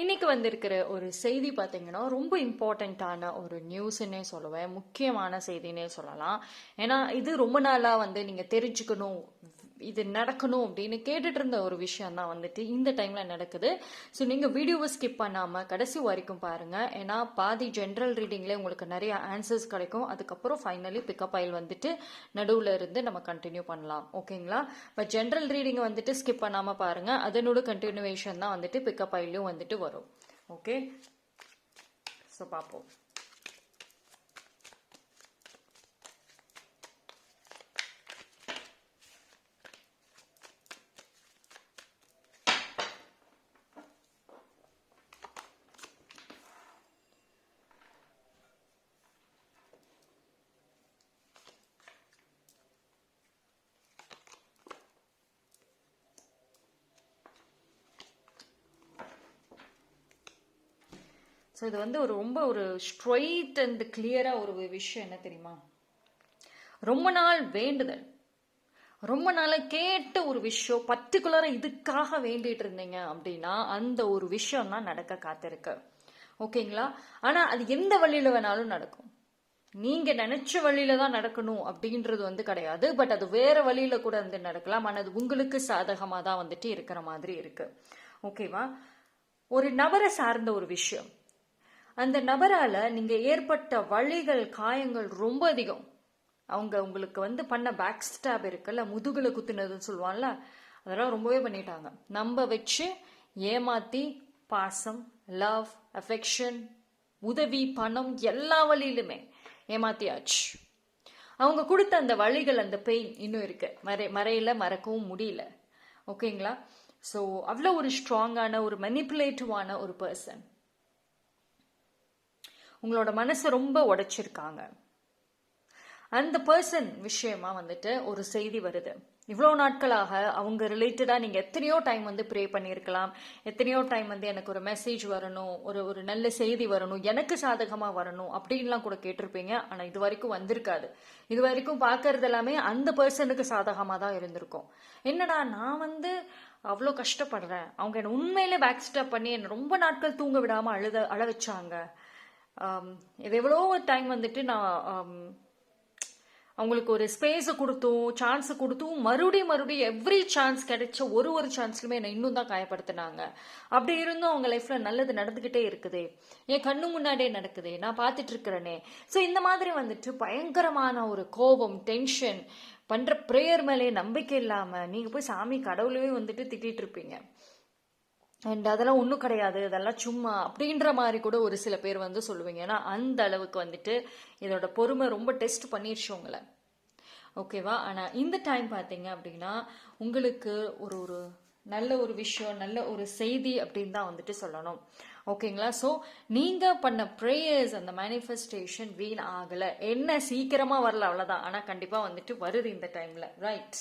இன்னைக்கு வந்திருக்கிற ஒரு செய்தி பார்த்தீங்கன்னா ரொம்ப இம்பார்ட்டண்ட்டான ஒரு நியூஸ்ன்னே சொல்லுவேன், முக்கியமான செய்தினே சொல்லலாம். ஏன்னா இது ரொம்ப நாளாக நீங்கள் தெரிஞ்சுக்கணும், இது நடக்கணும் அப்படின்னு கேட்டுட்டு இருந்த ஒரு விஷயம் தான் வந்துட்டு இந்த டைமில் நடக்குது. ஸோ நீங்கள் வீடியோவை ஸ்கிப் பண்ணாமல் கடைசி வரைக்கும் பாருங்கள். ஏன்னா பாதி ஜென்ரல் ரீடிங்லேயே உங்களுக்கு நிறைய ஆன்சர்ஸ் கிடைக்கும். அதுக்கப்புறம் ஃபைனலி பிக்கப் ஆயில் வந்துட்டு நடுவில் இருந்து நம்ம கண்டினியூ பண்ணலாம். ஓகேங்களா? பட் ஜென்ரல் ரீடிங் வந்துட்டு ஸ்கிப் பண்ணாமல் பாருங்கள். அதனோட கண்டினியூவேஷன் தான் வந்துட்டு பிக்கப் ஆயிலும் வந்துட்டு வரும். ஓகே, ஸோ பார்ப்போம். ஸோ இது ரொம்ப ஒரு ஸ்ட்ரெயிட் அண்ட் கிளியராக ஒரு விஷயம் என்ன தெரியுமா? ரொம்ப நாள் வேண்டுதல், ரொம்ப நாள் கேட்ட ஒரு விஷயம், பர்டிகுலராக இதுக்காக வேண்டிட்டு இருந்தீங்க அப்படின்னா அந்த ஒரு விஷயம் தான் நடக்க காத்திருக்கு. ஓகேங்களா? ஆனால் அது எந்த வழியில் வேணாலும் நடக்கும். நீங்க நினைச்ச வழியில தான் நடக்கணும் அப்படின்றது கிடையாது. பட் அது வேற வழியில கூட நடக்கலாம். ஆனால் அது உங்களுக்கு சாதகமாக தான் வந்துட்டு இருக்கிற மாதிரி இருக்கு. ஓகேவா? ஒரு நபரை சார்ந்த ஒரு விஷயம், அந்த நபரால நீங்க ஏற்பட்ட வழிகள், காயங்கள் ரொம்ப அதிகம். அவங்க உங்களுக்கு பண்ண பேக் ஸ்டாப் இருக்குல்ல, முதுகுல குத்துனதுன்னு சொல்லுவான்ல, அதெல்லாம் ரொம்பவே பண்ணிட்டாங்க. நம்ப வச்சு ஏமாத்தி பாசம், லவ், அஃபெக்ஷன், உதவி, பணம் எல்லா வழியிலுமே ஏமாத்தியாச்சு. அவங்க கொடுத்த அந்த வழிகள், அந்த பெயின் இன்னும் இருக்கு, மறையில மறக்கவும் முடியல. ஓகேங்களா? ஸோ அவ்வளோ ஒரு ஸ்ட்ராங்கான, ஒரு மெனிப்புலேட்டிவான ஒரு பர்சன் உங்களோட மனசை ரொம்ப உடைச்சிருக்காங்க. அந்த பர்சன் விஷயமா ஒரு செய்தி வருது. இவ்வளோ நாட்களாக அவங்க ரிலேட்டடாக நீங்கள் எத்தனையோ டைம் ப்ரே பண்ணியிருக்கலாம். எத்தனையோ டைம் எனக்கு ஒரு மெசேஜ் வரணும், ஒரு நல்ல செய்தி வரணும், எனக்கு சாதகமாக வரணும் அப்படின்லாம் கூட கேட்டிருப்பீங்க. ஆனால் இது வரைக்கும் வந்திருக்காது. இது வரைக்கும் பார்க்கறது எல்லாமே அந்த பர்சனுக்கு சாதகமாக தான் இருந்திருக்கும். என்னடா நான் அவ்வளோ கஷ்டப்படுறேன், அவங்க என்னை உண்மையிலே பேக் ஸ்டாப் பண்ணி என்னை ரொம்ப நாட்கள் தூங்க விடாமல் அழ வச்சாங்க, இது எவ்வளோ டைம் நான் அவங்களுக்கு ஒரு ஸ்பேஸை கொடுத்தும் சான்ஸை கொடுத்தும் மறுபடியும் எவ்ரி சான்ஸ் கிடைச்ச ஒரு சான்ஸ்லுமே என்னை இன்னும் தான் காயப்படுத்தினாங்க. அப்படி இருந்தும் அவங்க லைஃப்ல நல்லது நடந்துகிட்டே இருக்குது, என் கண்ணு முன்னாடியே நடக்குது, நான் பார்த்துட்டு இருக்கிறேனே. ஸோ இந்த மாதிரி பயங்கரமான ஒரு கோபம், டென்ஷன், பண்ற ப்ரேயர் மேலே நம்பிக்கை இல்லாம நீங்க போய் சாமி கடவுளையே திட்டிட்டு இருப்பீங்க. அண்ட் அதெல்லாம் ஒன்றும் கிடையாது, அதெல்லாம் சும்மா அப்படின்ற மாதிரி கூட ஒரு சில பேர் சொல்லுவீங்க. ஏன்னா அந்த அளவுக்கு இதோட பொறுமை ரொம்ப டெஸ்ட் பண்ணிடுச்சு உங்களை. ஓகேவா? ஆனால் இந்த டைம் பார்த்தீங்க அப்படின்னா உங்களுக்கு ஒரு நல்ல ஒரு விஷயம், நல்ல ஒரு செய்தி அப்படின்னு தான் சொல்லணும். ஓகேங்களா? ஸோ நீங்கள் பண்ண ப்ரேயர்ஸ், அந்த மேனிஃபெஸ்டேஷன் வீண் ஆகலை. என்ன சீக்கிரமாக வரல அவ்வளோதான், ஆனால் கண்டிப்பாக வருது இந்த டைமில். ரைட்?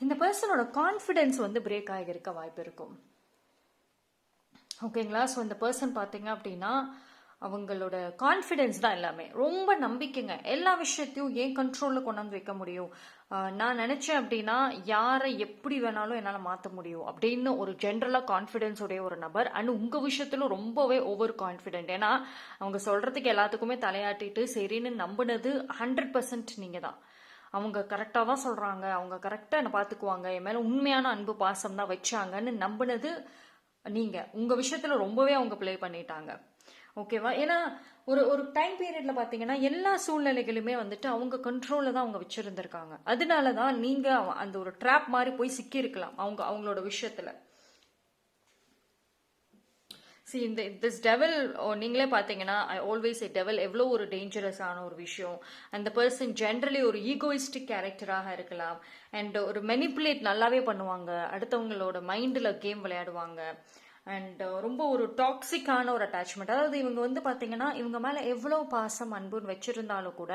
இந்த பர்சனோட கான்ஃபிடென்ஸ் பிரேக் ஆகியிருக்க வாய்ப்பு இருக்கும். ஓகேங்களா? ஸோ இந்த பர்சன் பார்த்தீங்க அப்படின்னா அவங்களோட கான்ஃபிடென்ஸ் தான் எல்லாமே. ரொம்ப நம்பிக்கைங்க, எல்லா விஷயத்தையும் ஏன் கண்ட்ரோலில் கொண்டாந்து வைக்க முடியும், நான் நினச்சேன் அப்படின்னா யாரை எப்படி வேணாலும் என்னால் மாற்ற முடியும் அப்படின்னு ஒரு ஜென்ரலாக கான்ஃபிடென்ஸ் உடைய ஒரு நபர். அண்ட் உங்கள் விஷயத்திலும் ரொம்பவே ஓவர் கான்ஃபிடென்ட். ஏன்னா அவங்க சொல்கிறதுக்கு எல்லாத்துக்குமே தலையாட்டிட்டு சரின்னு நம்பினது 100% நீங்கள் தான். அவங்க கரெக்டாக தான் சொல்கிறாங்க, அவங்க கரெக்டாக என்னை பார்த்துக்குவாங்க, என் மேலே உண்மையான அன்பு பாசம் தான் வச்சாங்கன்னு நம்பினது நீங்கள். உங்கள் விஷயத்தில் ரொம்பவே அவங்க ப்ளே பண்ணிட்டாங்க. ஓகேவா? ஏன்னா ஒரு டைம் பீரியட்ல பார்த்தீங்கன்னா எல்லா சூழ்நிலைகளுமே அவங்க கண்ட்ரோலில் தான் அவங்க வச்சுருந்துருக்காங்க. அதனால தான் நீங்கள் அந்த ஒரு ட்ராப் மாதிரி போய் சிக்கியிருக்கலாம் அவங்களோட விஷயத்தில். திஸ் டெவல், நீங்களே பார்த்தீங்கன்னா ஐ ஆல்வேஸ் ஏ டெவல் எவ்வளோ ஒரு டேஞ்சரஸான ஒரு விஷயம். அந்த பர்சன் ஜென்ரலி ஒரு ஈகோயிஸ்டிக் கேரக்டராக இருக்கலாம். அண்ட் ஒரு மெனிப்புலேட் நல்லாவே பண்ணுவாங்க, அடுத்தவங்களோட மைண்டில் கேம் விளையாடுவாங்க. அண்ட் ரொம்ப ஒரு டாக்ஸிக்கான ஒரு அட்டாச்மெண்ட். அதாவது இவங்க பார்த்தீங்கன்னா இவங்க மேலே எவ்வளோ பாசம் அன்புன்னு வச்சுருந்தாலும் கூட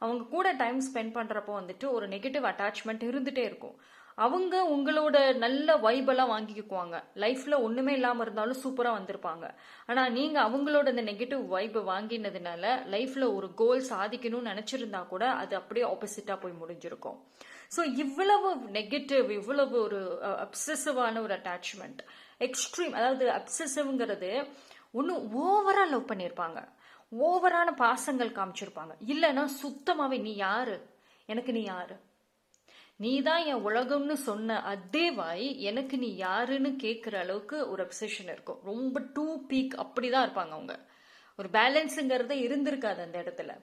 அவங்க கூட டைம் ஸ்பெண்ட் பண்ணுறப்போ ஒரு நெகட்டிவ் அட்டாச்மெண்ட் இருந்துகிட்டே இருக்கும். அவங்க உங்களோட நல்ல வைபெல்லாம் வாங்கிக்குவாங்க. லைஃப்ல ஒண்ணுமே இல்லாம இருந்தாலும் சூப்பரா வந்திருப்பாங்க. ஆனா நீங்க அவங்களோட இந்த நெகட்டிவ் வைப் வாங்கினதுனால லைஃப்ல ஒரு கோல் சாதிக்கணும்னு நினைச்சிருந்தா கூட அது அப்படியே ஆப்போசிட்டா போய் முடிஞ்சிருக்கும். ஸோ இவ்வளவு நெகட்டிவ், இவ்வளவு ஒரு அப்சசிவான ஒரு அட்டாச்மெண்ட், எக்ஸ்ட்ரீம், அதாவது அப்சசிவ்ங்கிறது ஒன்று ஓவரா லவ் பண்ணியிருப்பாங்க, ஓவரான பாசங்கள் காமிச்சிருப்பாங்க. இல்லைன்னா சுத்தமாவே நீ யாரு, எனக்கு நீ யாரு, நீ தான் என் உலகம்னு சொன்ன அதே வாய் எனக்கு நீ யாருன்னு கேட்குற அளவுக்கு ஒரு அப்சஷன் இருக்கும். ரொம்ப டூ பீக் அப்படிதான் இருப்பாங்க அவங்க. ஒரு பேலன்ஸுங்கிறத இருந்திருக்காது அந்த இடத்துல.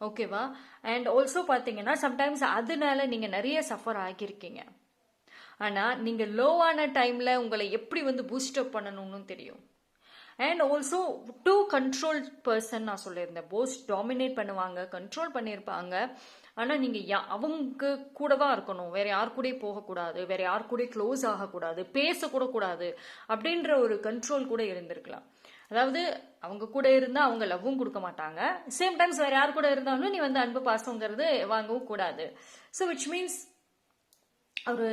ஓகேவா? அண்ட் ஆல்சோ பார்த்தீங்கன்னா சம்டைம்ஸ் அதனால நீங்கள் நிறைய சஃபர் ஆகியிருக்கீங்க. ஆனால் நீங்கள் லோவான டைமில் உங்களை எப்படி வந்து பூஸ்டப் பண்ணணும்னு தெரியும். And also to control person நான் சொல்லியிருந்தேன். போஸ் டாமினேட் பண்ணுவாங்க, கண்ட்ரோல் பண்ணியிருப்பாங்க. ஆனால் நீங்கள் அவங்க கூட தான் இருக்கணும், வேற யார் கூட போகக்கூடாது, வேற யார் கூட க்ளோஸ் ஆகக்கூடாது, பேசக்கூட கூடாது அப்படின்ற ஒரு கண்ட்ரோல் கூட இருந்திருக்கலாம். அதாவது அவங்க கூட இருந்தால் அவங்க லவ்வும் கொடுக்க மாட்டாங்க, சேம் டைம்ஸ் வேற யார் கூட இருந்தாலும் நீ வந்து அன்பு பாசங்கிறது வாங்கவும் கூடாது. ஸோ விச் மீன்ஸ் ஒரு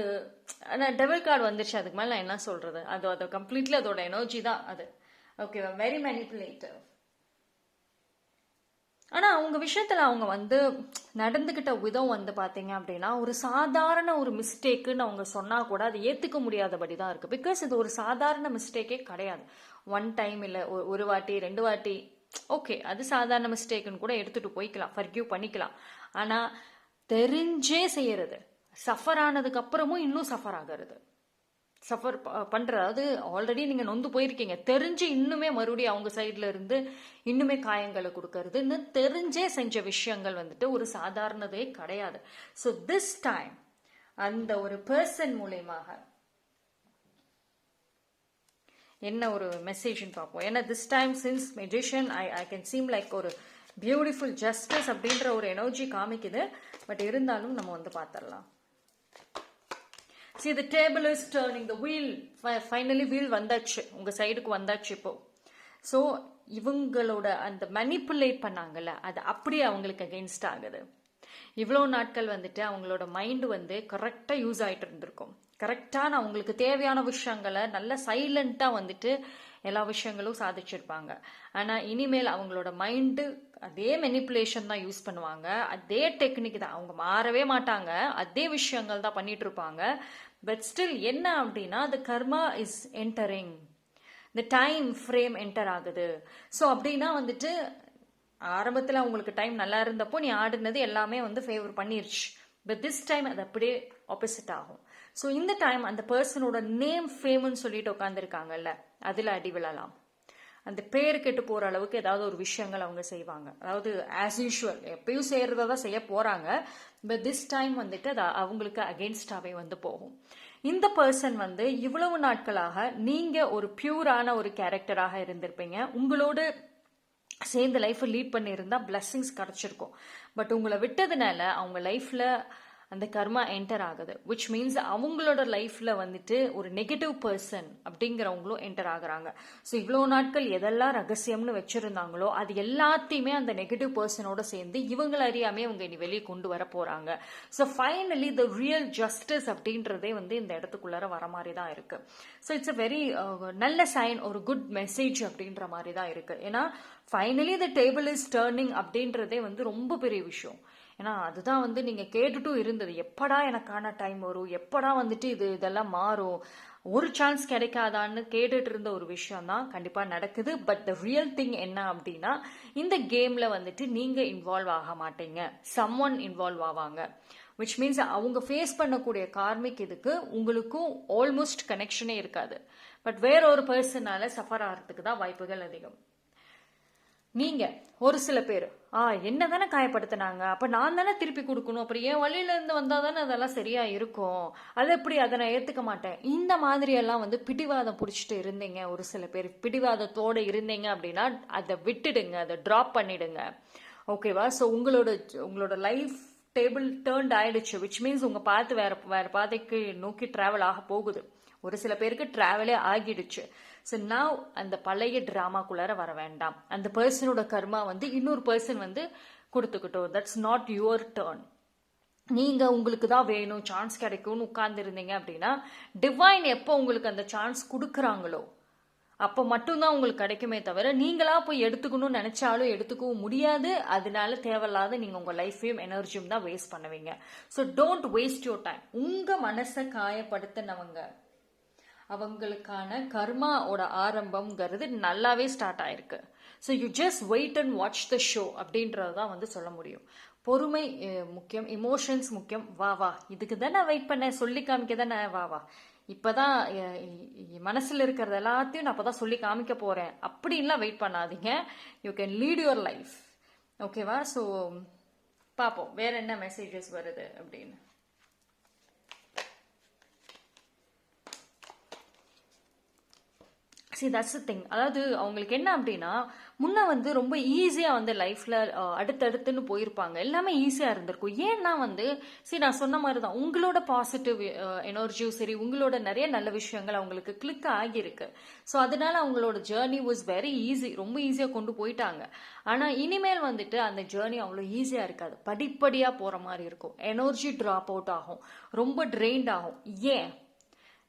டெவல் கார்டு வந்துருச்சு. அதுக்கு மேலே நான் என்ன சொல்றது, அது கம்ப்ளீட்லி அதோட எனர்ஜி தான் அது. ஓகேவா? Very manipulative. ஆனால் அவங்க விஷயத்தில் அவங்க வந்து நடந்துக்கிட்ட விதம் வந்து பார்த்தீங்க அப்படின்னா ஒரு சாதாரண ஒரு மிஸ்டேக்குன்னு அவங்க சொன்னால் கூட அது ஏற்றுக்க முடியாதபடி தான் இருக்குது. பிகாஸ் இது ஒரு சாதாரண மிஸ்டேக்கே கிடையாது. ஒன் டைம் இல்லை, ஒரு வாட்டி 2 வாட்டி ஓகே, அது சாதாரண மிஸ்டேக்குன்னு கூட எடுத்துகிட்டு போய்க்கலாம், ஃபர்கியூ பண்ணிக்கலாம். ஆனால் தெரிஞ்சே செய்யறது, சஃபர் ஆனதுக்கு அப்புறமும் இன்னும் சஃபர் ஆகிறது, சஃபர் பண்ணுற, அதாவது ஆல்ரெடி நீங்கள் நொந்து போயிருக்கீங்க, தெரிஞ்சு இன்னுமே மறுபடியும் அவங்க சைடில் இருந்து இன்னுமே காயங்களை கொடுக்கறதுன்னு தெரிஞ்சே செஞ்ச விஷயங்கள் வந்துட்டு ஒரு சாதாரணதே கிடையாது. ஸோ திஸ் டைம் அந்த ஒரு பர்சன் மூலயமாக என்ன ஒரு மெசேஜ்னு பார்ப்போம். ஏன்னா this time since magician I can seem like ஒரு பியூட்டிஃபுல் ஜஸ்டிஸ் அப்படின்ற ஒரு எனர்ஜி காமிக்குது. பட் இருந்தாலும் நம்ம வந்து பார்த்துடலாம். See, the table is turning, the wheel, finally wheel வந்தாச்சு, உங்க சைடுக்கு வந்தாச்சு இப்போ. ஸோ இவங்களோட அந்த மேனிப்புலேட் பண்ணாங்கல்ல, அது அப்படியே அவங்களுக்கு அகெயின்ஸ்ட் ஆகுது. இவ்வளோ நாட்கள் வந்துட்டு அவங்களோட மைண்டு வந்து கரெக்டாக யூஸ் ஆகிட்டு இருந்திருக்கும், கரெக்டான அவங்களுக்கு தேவையான விஷயங்களை நல்ல சைலண்ட்டாக வந்துட்டு எல்லா விஷயங்களும் சாதிச்சிருப்பாங்க. ஆனால் இனிமேல் அவங்களோட மைண்டு அதே மெனிப்புலேஷன் தான் யூஸ் பண்ணுவாங்க, அதே டெக்னிக் தான், அவங்க மாறவே மாட்டாங்க, அதே விஷயங்கள் தான் பண்ணிட்டு இருப்பாங்க. பட் ஸ்டில் என்ன அப்படின்னா the karma is entering, the time frame enter ஆகுது. ஸோ அப்படின்னா வந்துட்டு ஆரம்பத்தில் அவங்களுக்கு டைம் நல்லா இருந்தப்போ நீ ஆடினது எல்லாமே வந்து ஃபேவர் பண்ணிருச்சு. பட் திஸ் டைம் அது அப்படியே ஆப்போசிட் ஆகும். ஸோ இந்த டைம் அந்த பர்சனோட நேம் ஃபேம்னு சொல்லிட்டு உட்காந்துருக்காங்கல்ல, அதில் அடி விழலாம். அந்த பேர் கெட்டு போகிற அளவுக்கு ஏதாவது ஒரு விஷயங்கள் அவங்க செய்வாங்க. அதாவது ஆஸ் யூஷுவல் எப்பயும் செய்கிறத தான் செய்ய போகிறாங்க. பட் திஸ் டைம் வந்துட்டு அது அவங்களுக்கு அகெயின்ஸ்டாகவே வந்து போகும். இந்த பர்சன் வந்து இவ்வளவு நாட்களாக நீங்கள் ஒரு பியூரான ஒரு கேரக்டராக இருந்திருப்பீங்க, உங்களோட சேர்ந்து லைஃப்பை லீட் பண்ணியிருந்தா பிளெஸ்ஸிங்ஸ் கிடச்சிருக்கும். பட் உங்களை விட்டதுனால அவங்க லைஃப்பில் அந்த கர்மா என்டர் ஆகுது. விச் மீன்ஸ் அவங்களோட லைஃப்பில் வந்துட்டு ஒரு நெகட்டிவ் பர்சன் அப்படிங்கிறவங்களும் என்டர் ஆகுறாங்க. ஸோ இவ்வளோ நாட்கள் எதெல்லாம் ரகசியம்னு வச்சுருந்தாங்களோ அது எல்லாத்தையுமே அந்த நெகட்டிவ் பர்சனோட சேர்ந்து இவங்களை அறியாமே அவங்க இனி வெளியே கொண்டு வர போகிறாங்க. So finally the real justice அப்படின்றதே வந்து இந்த இடத்துக்குள்ளார வர மாதிரி தான் இருக்குது. ஸோ இட்ஸ் அ வெரி நல்ல சைன், ஒரு குட் மெசேஜ் அப்படின்ற மாதிரி தான் இருக்குது. ஏன்னா finally the table is turning அப்படின்றதே வந்து ரொம்ப பெரிய விஷயம். ஏன்னா அதுதான் வந்து நீங்கள் கேட்டுட்டும் இருந்தது, எப்படா எனக்கான டைம் வரும், எப்படா வந்துட்டு இதெல்லாம் மாறும், ஒரு சான்ஸ் கிடைக்காதான்னு கேட்டுட்டு இருந்த ஒரு விஷயம் தான் கண்டிப்பாக நடக்குது. பட் த ரியல் திங் என்ன அப்படின்னா இந்த கேமில் வந்துட்டு நீங்கள் இன்வால்வ் ஆக மாட்டீங்க, சம்ஒன் இன்வால்வ் ஆவாங்க. விச் மீன்ஸ் அவங்க ஃபேஸ் பண்ணக்கூடிய கார்மிக் இதுக்கு உங்களுக்கும் ஆல்மோஸ்ட் கனெக்ஷனே இருக்காது. பட் வேற ஒரு பர்சனால சஃபர் ஆகிறதுக்கு தான் வாய்ப்புகள் அதிகம். நீங்க ஒரு சில பேர் என்ன தானே காயப்படுத்தினாங்க, அப்ப நான் தானே திருப்பி கொடுக்கணும், அப்புறம் என் வழியில இருந்து வந்தா தானே அதெல்லாம் சரியா இருக்கும், அது எப்படி, அதை நான் ஏத்துக்க மாட்டேன், இந்த மாதிரி எல்லாம் வந்து பிடிவாதம் பிடிச்சிட்டு இருந்தீங்க. ஒரு சில பேர் பிடிவாதத்தோட இருந்தீங்க அப்படின்னா அதை விட்டுடுங்க, அதை டிராப் பண்ணிடுங்க. ஓகேவா? ஸோ உங்களோட லைஃப் டேபிள் டேர்ன்ட் ஆயிடுச்சு. விச் மீன்ஸ் உங்க பார்த்து வேற பாதைக்கு நோக்கி டிராவல் ஆக போகுது. ஒரு சில பேருக்கு டிராவலே ஆகிடுச்சு. ஸோ நான் அந்த பழைய ட்ராமாக்குள்ளார வர வேண்டாம். அந்த பர்சனோட கர்மா வந்து இன்னொரு பர்சன் வந்து கொடுத்துக்கிட்டோம். That's not your turn. நீங்கள் உங்களுக்கு தான் வேணும், சான்ஸ் கிடைக்கும்னு உட்கார்ந்துருந்தீங்க அப்படின்னா டிவைன் எப்போ உங்களுக்கு அந்த சான்ஸ் கொடுக்குறாங்களோ அப்போ மட்டும்தான் உங்களுக்கு கிடைக்குமே தவிர நீங்களா போய் எடுத்துக்கணும்னு நினைச்சாலும் எடுத்துக்கவும் முடியாது. அதனால தேவையில்லாத நீங்க உங்க லைஃபையும் எனர்ஜியும் தான் வேஸ்ட் பண்ணுவீங்க. So don't waste your time. உங்க மனசை காயப்படுத்தினவங்க அவங்களுக்கான கர்மாவோட ஆரம்பம்ங்கிறது நல்லாவே ஸ்டார்ட் ஆயிருக்கு. So you just wait and watch the show அப்படின்றது தான் வந்து சொல்ல முடியும். பொறுமை முக்கியம், இமோஷன்ஸ் முக்கியம். வா வா இதுக்கு தானே வெயிட் பண்ணேன், சொல்லி காமிக்க தானே, வா வா இப்போதான் மனசில் இருக்கிறது எல்லாத்தையும் நான் அப்போதான் சொல்லி காமிக்க போகிறேன் அப்படின்லாம் வெயிட் பண்ணாதீங்க. You can lead your life. ஓகேவா? ஸோ பார்ப்போம் வேற என்ன மெசேஜஸ் வருது அப்படின்னு. That's the thing. அதாவது அவங்களுக்கு என்ன அப்படின்னா முன்ன வந்து ரொம்ப ஈஸியாக வந்து லைஃப்பில் அடுத்தடுத்துன்னு போயிருப்பாங்க, எல்லாமே ஈஸியாக இருந்திருக்கும். ஏன்னா வந்து நான் சொன்ன மாதிரி தான் உங்களோட பாசிட்டிவ் எனர்ஜியும் சரி, உங்களோட நிறைய நல்ல விஷயங்கள் அவங்களுக்கு கிளிக் ஆகியிருக்கு. ஸோ அதனால அவங்களோட ஜேர்னி வாஸ் வெரி ஈஸி, ரொம்ப ஈஸியாக கொண்டு போயிட்டாங்க. ஆனால் இனிமேல் வந்துட்டு அந்த ஜேர்னி அவ்வளோ ஈஸியாக இருக்காது, படிப்படியாக போகிற மாதிரி இருக்கும். எனர்ஜி ட்ராப் அவுட் ஆகும், ரொம்ப ட்ரெயின்ட் ஆகும். ஏன்?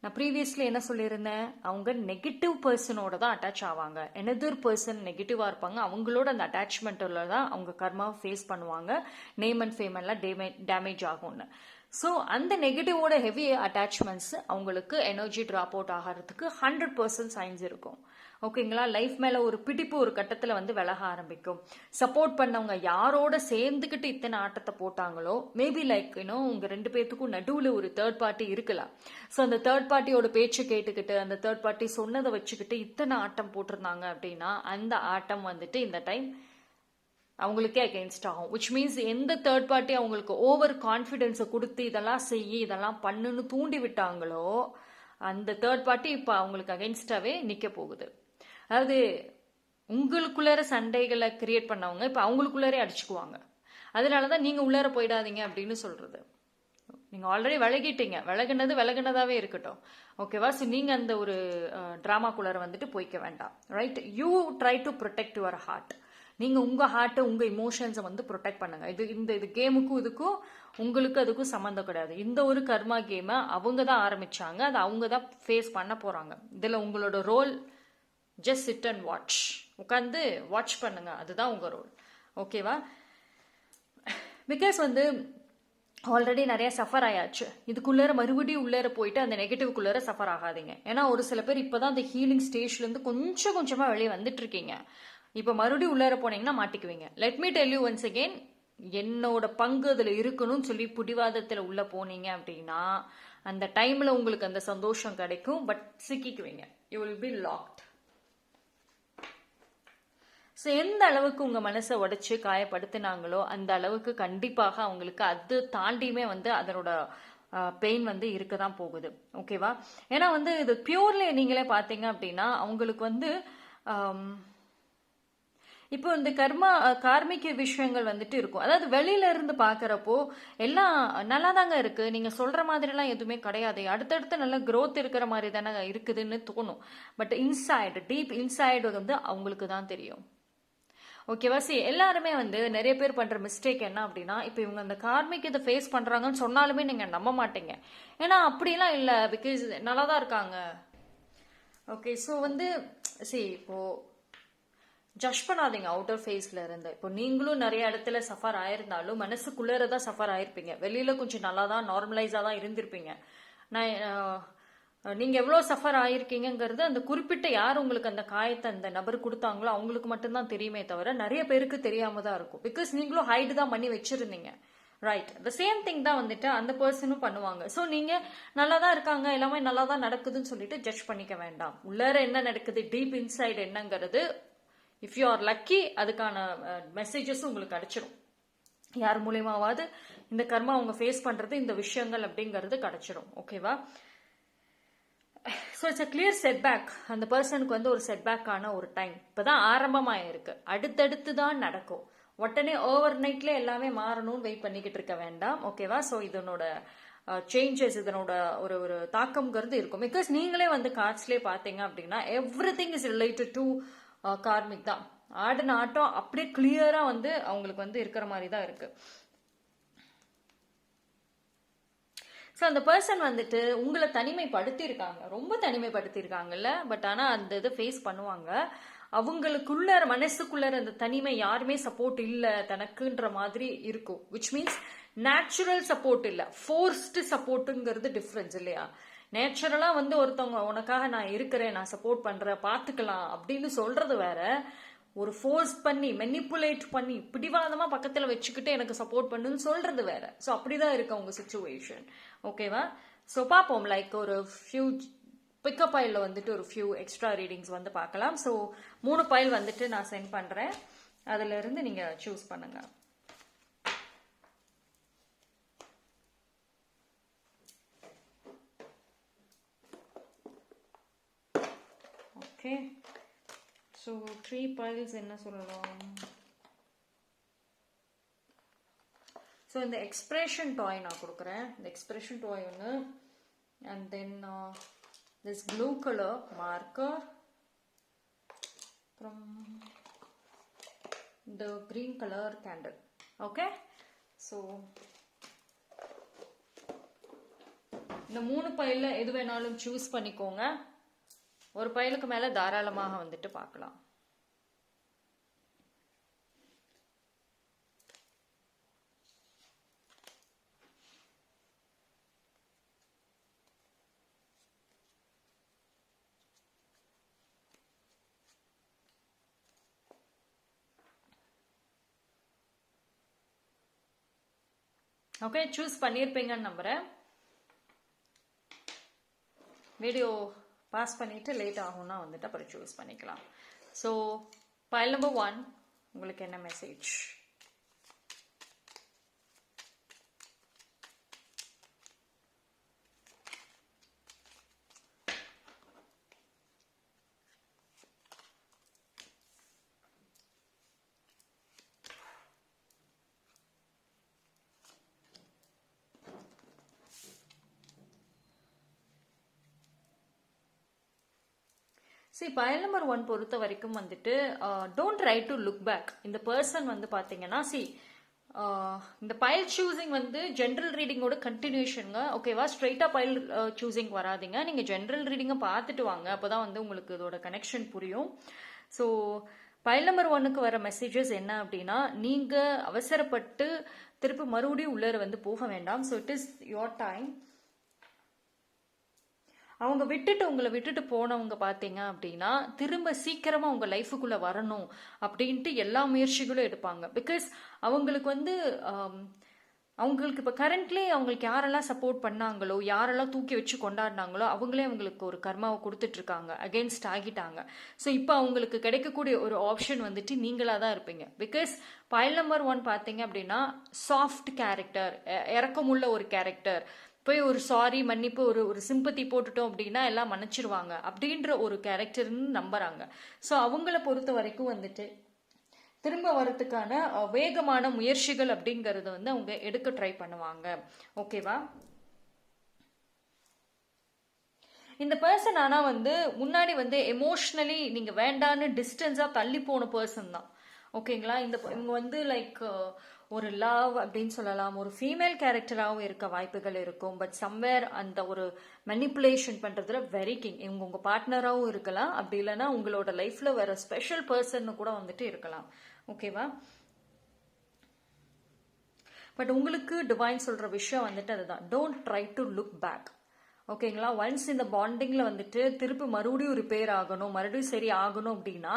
நான் ப்ரீவியஸ்லி என்ன சொல்லியிருந்தேன், அவங்க நெகட்டிவ் பர்சனோட தான் அட்டாச் ஆவாங்க. எனதர் பர்சன் நெகட்டிவாக இருப்பாங்க, அவங்களோட அந்த அட்டாச்மெண்ட்டில் தான் அவங்க கர்மாவை ஃபேஸ் பண்ணுவாங்க. நேம் அண்ட் ஃபேம் எல்லாம் டேமேஜ் ஆகும்னு. ஸோ அந்த நெகட்டிவோட ஹெவி அட்டாச்மெண்ட்ஸ் அவங்களுக்கு எனர்ஜி ட்ராப் அவுட் ஆகிறதுக்கு 100% சைன்ஸ் இருக்கும். ஓகேங்களா? லைஃப் மேலே ஒரு பிடிப்பு ஒரு கட்டத்தில் வந்து விலக ஆரம்பிக்கும். சப்போர்ட் பண்ணவங்க யாரோட சேர்ந்துக்கிட்டு இத்தனை ஆட்டத்தை போட்டாங்களோ, மேபி லைக் உங்க 2 பேர்த்துக்கும் நடுவில் ஒரு தேர்ட் பார்ட்டி இருக்கலாம். ஸோ அந்த தேர்ட் பார்ட்டியோட பேச்சு கேட்டுக்கிட்டு, அந்த தேர்ட் பார்ட்டி சொன்னதை வச்சுக்கிட்டு இத்தனை ஆட்டம் போட்டிருந்தாங்க அப்படின்னா அந்த ஆட்டம் வந்துட்டு இந்த டைம் அவங்களுக்கே அகெயின்ஸ்ட் ஆகும். விச் மீன்ஸ் எந்த தேர்ட் பார்ட்டி அவங்களுக்கு ஓவர் கான்ஃபிடென்ஸை கொடுத்து இதெல்லாம் செய்யி இதெல்லாம் பண்ணுன்னு தூண்டி விட்டாங்களோ அந்த தேர்ட் பார்ட்டி இப்போ அவங்களுக்கு அகெயின்ஸ்டாவே நிற்க போகுது. அதாவது உங்களுக்குள்ளார சண்டைகளை கிரியேட் பண்ணவங்க இப்போ அவங்களுக்குள்ளாரே அடிச்சுக்குவாங்க. அதனால தான் நீங்கள் உள்ளார போயிடாதீங்க அப்படின்னு சொல்கிறது. நீங்கள் ஆல்ரெடி விலகிட்டீங்க, விலகுனதாவே இருக்கட்டும். ஓகேவா? ஸோ நீங்கள் அந்த ஒரு ட்ராமாக்குள்ளார வந்துட்டு போய்க்க வேண்டாம். Right? You try to protect your heart. நீங்கள் உங்கள் ஹார்ட்டை உங்கள் இமோஷன்ஸை வந்து ப்ரொடெக்ட் பண்ணுங்க. இது கேமுக்கும் இதுக்கும் உங்களுக்கு அதுக்கும் சம்மந்தம் கிடையாது. இந்த ஒரு கர்மா கேமை அவங்க தான் ஆரம்பிச்சாங்க, அதை அவங்க தான் ஃபேஸ் பண்ண போகிறாங்க. இதில் உங்களோட role just sit and watch. உட்காந்து வாட்ச் பண்ணுங்க, அதுதான் உங்க ரோல். ஓகேவா? பிகாஸ் வந்து ஆல்ரெடி நிறைய சஃபர் ஆயாச்சு. இதுக்குள்ளார மறுபடியும் உள்ளார போயிட்டு அந்த நெகட்டிவ்க்குள்ளார சஃபர் ஆகாதீங்க. ஏன்னா ஒரு சில பேர் இப்போதான் அந்த ஹீலிங் ஸ்டேஜ்லேருந்து கொஞ்சம் கொஞ்சமாக வெளியே வந்துட்டு இருக்கீங்க. இப்போ மறுபடியும் உள்ளார போனீங்கன்னா மாட்டிக்குவீங்க. Let me tell you once again, என்னோட பங்கு அதில் இருக்கணும்னு சொல்லி பிடிவாதத்தில் உள்ள போனீங்க அப்படின்னா அந்த டைமில் உங்களுக்கு அந்த சந்தோஷம் கிடைக்கும், பட் சிக்கிக்குவீங்க. You will be locked. So எந்த அளவுக்கு உங்கள் மனசை உடைச்சு காயப்படுத்தினாங்களோ அந்த அளவுக்கு கண்டிப்பாக அவங்களுக்கு அது தாண்டியுமே வந்து அதனோட பெயின் வந்து இருக்க தான் போகுது. ஓகேவா? ஏன்னா வந்து இது பியூர்லி நீங்களே பார்த்தீங்க அப்படின்னா அவங்களுக்கு வந்து இப்போ இந்த கார்மிக விஷயங்கள் வந்துட்டு இருக்கும். அதாவது வெளியில இருந்து பார்க்குறப்போ எல்லாம் நல்லா தாங்க இருக்கு, நீங்க சொல்ற மாதிரிலாம் எதுவுமே கிடையாது, அடுத்தடுத்து நல்ல க்ரோத் இருக்கிற மாதிரி தானே இருக்குதுன்னு தோணும். பட் இன்சைடு, டீப் இன்சைடு வந்து அவங்களுக்கு தான் தெரியும். ஓகேவா? எல்லாருமே வந்து நிறைய பேர் பண்ற மிஸ்டேக் என்ன அப்படின்னா, இப்போ இவங்க அந்த கார்மிக் இதை ஃபேஸ் பண்றாங்கன்னு சொன்னாலுமே நீங்க நம்ப மாட்டீங்க. ஏன்னா அப்படிலாம் இல்லை, பிகாஸ் நல்லா தான் இருக்காங்க. ஓகே, ஸோ வந்து இப்போ ஜட்ஜ் பண்ணாதீங்க அவுட்டர் ஃபேஸ்ல இருந்து. இப்போ நீங்களும் நிறைய இடத்துல சஃபர் ஆயிருந்தாலும் மனசுக்குள்ளே தான் சஃபர் ஆயிருப்பீங்க. வெளியில கொஞ்சம் நல்லா தான் நார்மலைஸா தான் இருந்திருப்பீங்க. நீங்க எவ்வளவு சஃபர் ஆயிருக்கீங்கிறது அந்த குறிப்பிட்ட யார் உங்களுக்கு அந்த காயத்தை அந்த நபர் கொடுத்தாங்களோ அவங்களுக்கு மட்டும்தான் தெரியுமே தவிர நிறைய பேருக்கு தெரியாம தான் இருக்கும். பிகாஸ் நீங்களும் ஹைடு தான் பண்ணி வச்சிருந்தீங்க. ரைட்? த சேம் திங் தான் வந்துட்டு அந்த பர்சனும் பண்ணுவாங்க. ஸோ நீங்க நல்லா தான் இருக்காங்க, எல்லாமே நல்லா தான் நடக்குதுன்னு சொல்லிட்டு ஜட்ஜ் பண்ணிக்க வேண்டாம். உள்ளார என்ன நடக்குது, டீப் இன்சைடு என்னங்கிறது இஃப் யூ ஆர் லக்கி அதுக்கான மெசேஜஸும் உங்களுக்கு கிடைச்சிரும். யார் மூலியமாவது இந்த கர்மா அவங்க ஃபேஸ் பண்றது இந்த விஷயங்கள் அப்படிங்கிறது கிடைச்சிரும். ஓகேவா? So it's a clear setback. அந்த பர்சனுக்கு வந்து ஒரு செட்பேக்கான ஒரு டைம் இப்போதான் ஆரம்பமாயிருக்கு. அடுத்தடுத்து தான் நடக்கும். உடனே ஓவர் நைட்ல எல்லாமே மாறணும்னு வெயிட் பண்ணிக்கிட்டு இருக்க வேண்டாம். ஓகேவா? ஸோ இதனோட சேஞ்சஸ், இதனோட ஒரு தாக்கம்ங்கிறது இருக்கும். பிகாஸ் நீங்களே வந்து கார்ட்ஸ்லேயே பார்த்தீங்க அப்படின்னா every thing is related to karmic தான். ஆடின ஆட்டம் அப்படியே கிளியரா வந்து அவங்களுக்கு வந்து இருக்கிற மாதிரி தான் இருக்கு. ஸோ ஸோ அந்த பர்சன் வந்துட்டு உங்களை தனிமைப்படுத்தியிருக்காங்க, ரொம்ப தனிமைப்படுத்தியிருக்காங்கல்ல. பட் ஆனால் அந்த இதை ஃபேஸ் பண்ணுவாங்க. அவங்களுக்குள்ள மனசுக்குள்ள அந்த தனிமை, யாருமே சப்போர்ட் இல்லை தனக்குன்ற மாதிரி இருக்கும். விச் மீன்ஸ் நேச்சுரல் சப்போர்ட் இல்லை, ஃபோர்ஸ்டு சப்போர்ட்டுங்கிறது டிஃப்ரென்ஸ் இல்லையா? நேச்சுரலா வந்து ஒருத்தவங்க உனக்காக நான் இருக்கிறேன், நான் சப்போர்ட் பண்றேன், பார்த்துக்கலாம் அப்படின்னு சொல்றது வேற. ஒரு ஃபோர்ஸ் பண்ணி மெனிப்புலேட் பண்ணி பிடிவாதமா பக்கத்துல வச்சுக்கிட்டு எனக்கு சப்போர்ட் பண்ணுன்னு சொல்றது வேற. ஸோ அப்படிதான் இருக்கு உங்க சுச்சுவேஷன். ஓகேவா? ஸோ பார்ப்போம். லைக் ஒரு ஃபியூ பிக்கப் பைல வந்துட்டு ஒரு ஃபியூ எக்ஸ்ட்ரா ரீடிங்ஸ் வந்து பார்க்கலாம். ஸோ 3 பைல் வந்துட்டு நான் சென்ட் பண்றேன், அதுல இருந்து நீங்க சூஸ் பண்ணுங்க. ஓகே, ஸோ 3 பைல்ஸ் என்ன சொல்லலாம்? ஸோ இந்த எக்ஸ்பிரஷன் டாய் நான் கொடுக்குறேன். இந்த எக்ஸ்பிரஷன் டாய் ஒன்று, and then this blue colour marker, அப்புறம் இந்த green colour candle. Okay, so இந்த 3 பைல்ல எது வேணாலும் சூஸ் பண்ணிக்கோங்க. ஒரு பைலுக்கு மேல தாராளமாக வந்துட்டு பார்க்கலாம். ஓகே, சூஸ் பண்ணியிருப்பீங்கன்னு நம்புறேன். வீடியோ பாஸ் பண்ணிட்டு லேட் ஆகும்னா வந்துட்டு அப்புறம் சூஸ் பண்ணிக்கலாம். ஸோ பைல் நம்பர் 1 உங்களுக்கு என்ன மெசேஜ்? பைல் நம்பர் 1 பொறுத்த வரைக்கும் வந்துட்டு don't try to look back. இந்த பர்சன் வந்து பாத்தீங்கன்னா இந்த பைல் சூசிங் வந்து ஜென்ரல் ரீடிங்கோட கண்டினியூஷனுங்க. ஓகேவா? ஸ்ட்ரெயிட்டா பைல் சூசிங் வராதிங்க. நீங்க ஜென்ரல் ரீடிங்கை பார்த்துட்டு வாங்க, அப்போதான் வந்து உங்களுக்கு இதோட கனெக்ஷன் புரியும். ஸோ பைல் நம்பர் 1க்கு வர மெசேஜஸ் என்ன அப்படின்னா, நீங்க அவசரப்பட்டு திருப்பி மறுபடியும் உள்ளர வந்து போக வேண்டாம். So it is your time. அவங்க உங்களை விட்டுட்டு போனவங்க பார்த்தீங்க அப்படின்னா திரும்ப சீக்கிரமா உங்க லைஃபுக்குள்ள வரணும் அப்படின்ட்டு எல்லா முயற்சிகளும் எடுப்பாங்க. பிகாஸ் அவங்களுக்கு வந்து அவங்களுக்கு இப்போ கரண்ட்லி அவங்களுக்கு யாரெல்லாம் சப்போர்ட் பண்ணாங்களோ, யாரெல்லாம் தூக்கி வச்சு கொண்டாடினாங்களோ அவங்களே அவங்களுக்கு ஒரு கர்மாவை கொடுத்துட்டு இருக்காங்க, அகெயின்ஸ்ட் ஆகிட்டாங்க. ஸோ இப்போ அவங்களுக்கு கிடைக்கக்கூடிய ஒரு ஆப்ஷன் வந்துட்டு நீங்களா தான் இருப்பீங்க. பிகாஸ் பைல் நம்பர் 1 பார்த்தீங்க அப்படின்னா சாஃப்ட் கேரக்டர், இறக்கமுள்ள ஒரு கேரக்டர். போய் ஒரு சாரி மன்னிப்பு ஒரு சிம்பத்தி போட்டுட்டோம் அப்படின்னா எல்லாம் மன்னிச்சிருவாங்க அப்படின்ற ஒரு கேரக்டர்னு நம்புறாங்க. ஸோ அவங்கள பொறுத்த வரைக்கும் வந்துட்டு திரும்ப வரத்துக்கான வேகமான முயற்சிகள் அப்படிங்கறது வந்து அவங்க எடுக்க ட்ரை பண்ணுவாங்க. ஓகேவா? இந்த பர்சன் ஆனா வந்து முன்னாடி வந்து எமோஷனலி நீங்க வேண்டான்னு டிஸ்டன்ஸா தள்ளி போன பர்சன் தான். ஓகேங்களா? இவங்க வந்து லைக் ஒரு லவ் அப்படின்னு சொல்லலாம், ஒரு ஃபீமேல் கேரக்டராகவும் இருக்க வாய்ப்புகள் இருக்கும். பட் சம்வேர் அந்த ஒரு மெனிப்புலேஷன் பண்றதுல வெரி கிங். இவங்க உங்க பார்ட்னராகவும் இருக்கலாம், அப்படி இல்லைன்னா உங்களோட லைஃப்ல வேற ஸ்பெஷல் பர்சன் கூட வந்துட்டு இருக்கலாம். ஓகேவா? பட் உங்களுக்கு டிவைன் சொல்ற விஷயம் வந்துட்டு அதுதான், don't try to look back. ஓகேங்களா? ஒன்ஸ் இந்த பாண்டிங்ல வந்துட்டு திருப்பி மறுபடியும் ரிப்பேர் ஆகணும், மறுபடியும் சரி ஆகணும் அப்படின்னா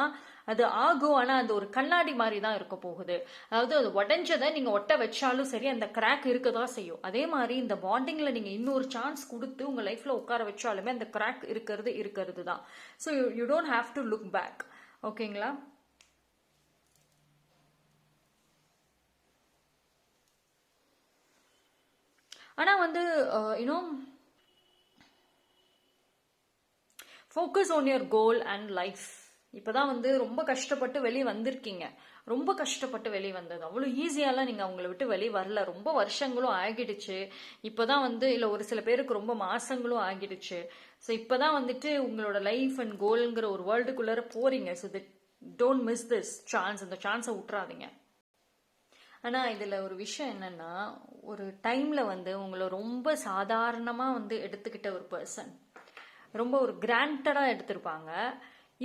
அது ஆகும். ஆனா அது ஒரு கண்ணாடி மாதிரி தான் இருக்க போகுது. அதாவது அது உடஞ்சதை நீங்க ஒட்ட வச்சாலும் சரி அந்த கிராக் இருக்கதான் செய்யும். அதே மாதிரி இந்த பாண்டிங்ல நீங்க இன்னொரு சான்ஸ் கொடுத்து உங்க லைஃப்ல உட்கார வச்சாலுமே அந்த கிராக் இருக்கிறது தான். So you don't have to look back. ஓகேங்களா? ஆனா வந்து you know focus on your goal and life. இப்போதான் வந்து ரொம்ப கஷ்டப்பட்டு வெளியே வந்திருக்கீங்க. ரொம்ப கஷ்டப்பட்டு வெளியே வந்தது அவ்வளோ ஈஸியாலாம் நீங்கள் அவங்கள விட்டு வெளியே வரல. ரொம்ப வருஷங்களும் ஆகிடுச்சு. இப்போதான் வந்து இல்லை ஒரு சில பேருக்கு ரொம்ப மாசங்களும் ஆகிடுச்சு. ஸோ இப்போதான் வந்துட்டு உங்களோட லைஃப் அண்ட் கோல்ங்கிற ஒரு வேர்ல்டுக்குள்ளார போறீங்க. So don't miss this chance. அந்த சான்ஸை விட்டுறாதீங்க. ஆனால் இதில் ஒரு விஷயம் என்னன்னா, ஒரு டைமில் வந்து உங்களை ரொம்ப சாதாரணமாக வந்து எடுத்துக்கிட்ட ஒரு பர்சன் ரொம்ப ஒரு கிராண்டடாக எடுத்திருப்பாங்க.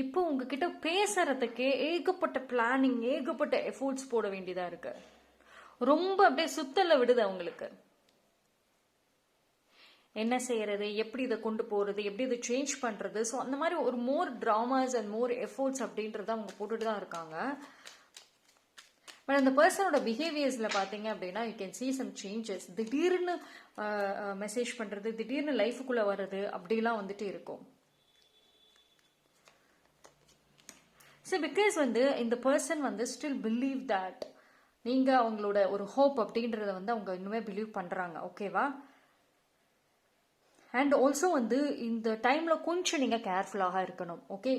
இப்போ உங்ககிட்ட பேசுறதுக்கே ஏகப்பட்ட பிளானிங், ஏகப்பட்ட எஃபோர்ட்ஸ் போட வேண்டியதா இருக்கு. ரொம்ப அப்படியே சுத்தல விடுது அவங்களுக்கு. என்ன செய்யறது, எப்படி இதை கொண்டு போறது, எப்படி இதை சேஞ்ச் பண்றது. ஸோ அந்த மாதிரி ஒரு மோர் ட்ராமாஸ் அண்ட் மோர் எஃபோர்ட்ஸ் அப்படின்றத அவங்க போட்டுட்டு தான் இருக்காங்க. பட் அந்த பர்சனோட பிஹேவியர்ஸில் பார்த்தீங்க அப்படின்னா you can see some changes. திடீர்னு மெசேஜ் பண்ணுறது, திடீர்னு லைஃபுக்குள்ளே வர்றது அப்படிலாம் வந்துட்டு இருக்கும். ஸோ பிகாஸ் வந்து இந்த பர்சன் வந்து ஸ்டில் பிலீவ் தட் நீங்கள் அவங்களோட ஒரு ஹோப் அப்படின்றத வந்து அவங்க இன்னுமே பிலீவ் பண்ணுறாங்க. ஓகேவா? அண்ட் ஆல்சோ வந்து இந்த டைமில் கொஞ்சம் நீங்கள் கேர்ஃபுல்லாக இருக்கணும். ஓகே,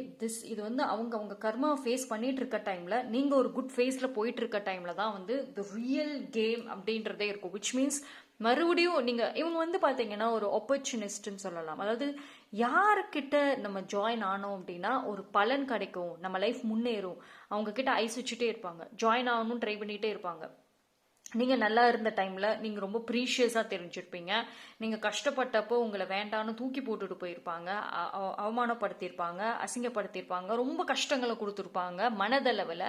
இது வந்து அவங்க கர்மா ஃபேஸ் பண்ணிட்டு இருக்க டைமில் நீங்கள் ஒரு குட் ஃபேஸில் போயிட்டு இருக்க டைமில் தான் வந்து த ரியல் கேம் அப்படின்றதே இருக்கும். விச் மீன்ஸ் மறுபடியும் இவங்க வந்து பார்த்தீங்கன்னா ஒரு ஆப்பர்ச்சுனிஸ்ட்னு சொல்லலாம். அதாவது யாருக்கிட்ட நம்ம ஜாயின் ஆனோம் அப்படின்னா ஒரு பலன் கிடைக்கும், நம்ம லைஃப் முன்னேறும், அவங்க கிட்ட ஐஸ் வச்சுட்டே இருப்பாங்க, ஜாயின் ஆகணும்னு ட்ரை பண்ணிட்டே இருப்பாங்க. நீங்கள் நல்லா இருந்த டைமில் நீங்கள் ரொம்ப ப்ரீஷியஸாக தெரிஞ்சிருப்பீங்க. நீங்கள் கஷ்டப்பட்டப்போ உங்களை வேண்டான்னு தூக்கி போட்டுட்டு போயிருப்பாங்க, அவமானப்படுத்தியிருப்பாங்க, அசிங்கப்படுத்தியிருப்பாங்க, ரொம்ப கஷ்டங்களை கொடுத்துருப்பாங்க மனதளவில்.